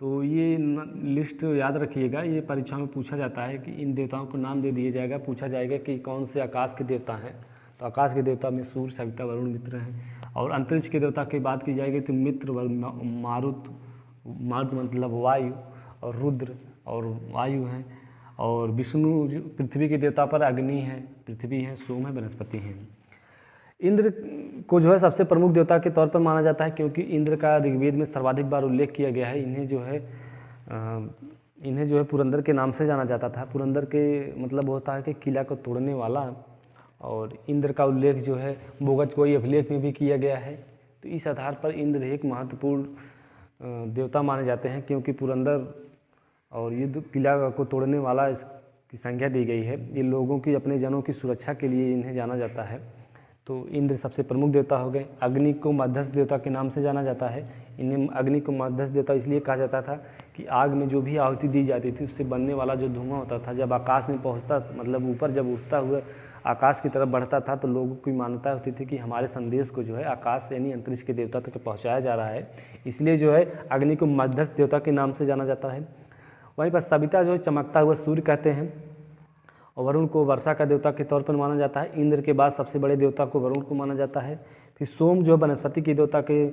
तो ये लिस्ट याद रखिएगा, ये परीक्षा में पूछा जाता है कि इन देवताओं को नाम दे दिया जाएगा, पूछा जाएगा कि कौन से आकाश के देवता हैं। तो आकाश के देवता में सूर्य, सविता, वरुण, मित्र हैं। और अंतरिक्ष के देवता की बात की जाएगी तो मित्र, मारुत मतलब वायु और रुद्र और वायु हैं। और विष्णु पृथ्वी के देवता पर अग्नि है, पृथ्वी है, सोम है, वनस्पति हैं। इंद्र को जो है सबसे प्रमुख देवता के तौर पर माना जाता है क्योंकि इंद्र का ऋग्वेद में सर्वाधिक बार उल्लेख किया गया है। इन्हें जो है पुरंदर के नाम से जाना जाता था। पुरंदर के मतलब होता है कि किला को तोड़ने वाला। और इंद्र का उल्लेख जो है बोगज कोई अभिलेख में भी किया गया है। तो इस आधार पर इंद्र एक महत्वपूर्ण देवता माने जाते हैं क्योंकि पुरंदर और युद्ध किला को तोड़ने वाला इसकी संज्ञा दी गई है। ये लोगों की, अपने जनों की सुरक्षा के लिए इन्हें जाना जाता है। तो इंद्र सबसे प्रमुख देवता हो गए। अग्नि को मध्यस्थ देवता के नाम से जाना जाता है। इन्हें अग्नि को मध्यस्थ देवता इसलिए कहा जाता था कि आग में जो भी आहुति दी जाती थी उससे बनने वाला जो धुआं होता था जब आकाश में पहुंचता, मतलब ऊपर जब उठता हुआ आकाश की तरफ बढ़ता था तो लोगों की मान्यता होती थी कि हमारे संदेश को जो है आकाश यानी अंतरिक्ष के देवता तक पहुँचाया जा रहा है। इसलिए जो है अग्नि को मध्यस्थ देवता के नाम से जाना जाता है। वहीं पर सविता जो है चमकता हुआ सूर्य कहते हैं और वरुण को वर्षा का देवता के तौर पर माना जाता है। इंद्र के बाद सबसे बड़े देवता को वरुण को माना जाता है। फिर सोम जो वनस्पति के देवता के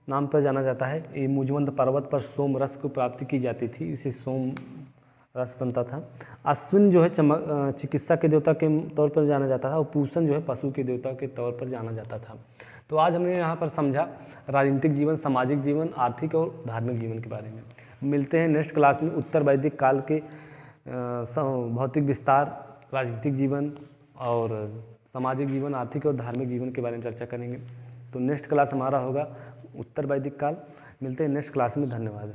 नाम पर जाना जाता है। ये मुजवंत पर्वत पर सोम रस को प्राप्ति की जाती थी, इसे सोम रस बनता था। अश्विन जो है चिकित्सा के देवता के तौर पर जाना जाता था और पूषण जो है पशु के देवता के तौर पर जाना जाता था। तो आज हमने यहाँ पर समझा राजनीतिक जीवन, सामाजिक जीवन, आर्थिक और धार्मिक जीवन के बारे में। मिलते हैं नेक्स्ट क्लास में उत्तर वैदिक काल के भौतिक विस्तार, राजनीतिक जीवन और सामाजिक जीवन, आर्थिक और धार्मिक जीवन के बारे में चर्चा करेंगे। तो नेक्स्ट क्लास हमारा होगा उत्तर वैदिक काल। मिलते हैं नेक्स्ट क्लास में। धन्यवाद।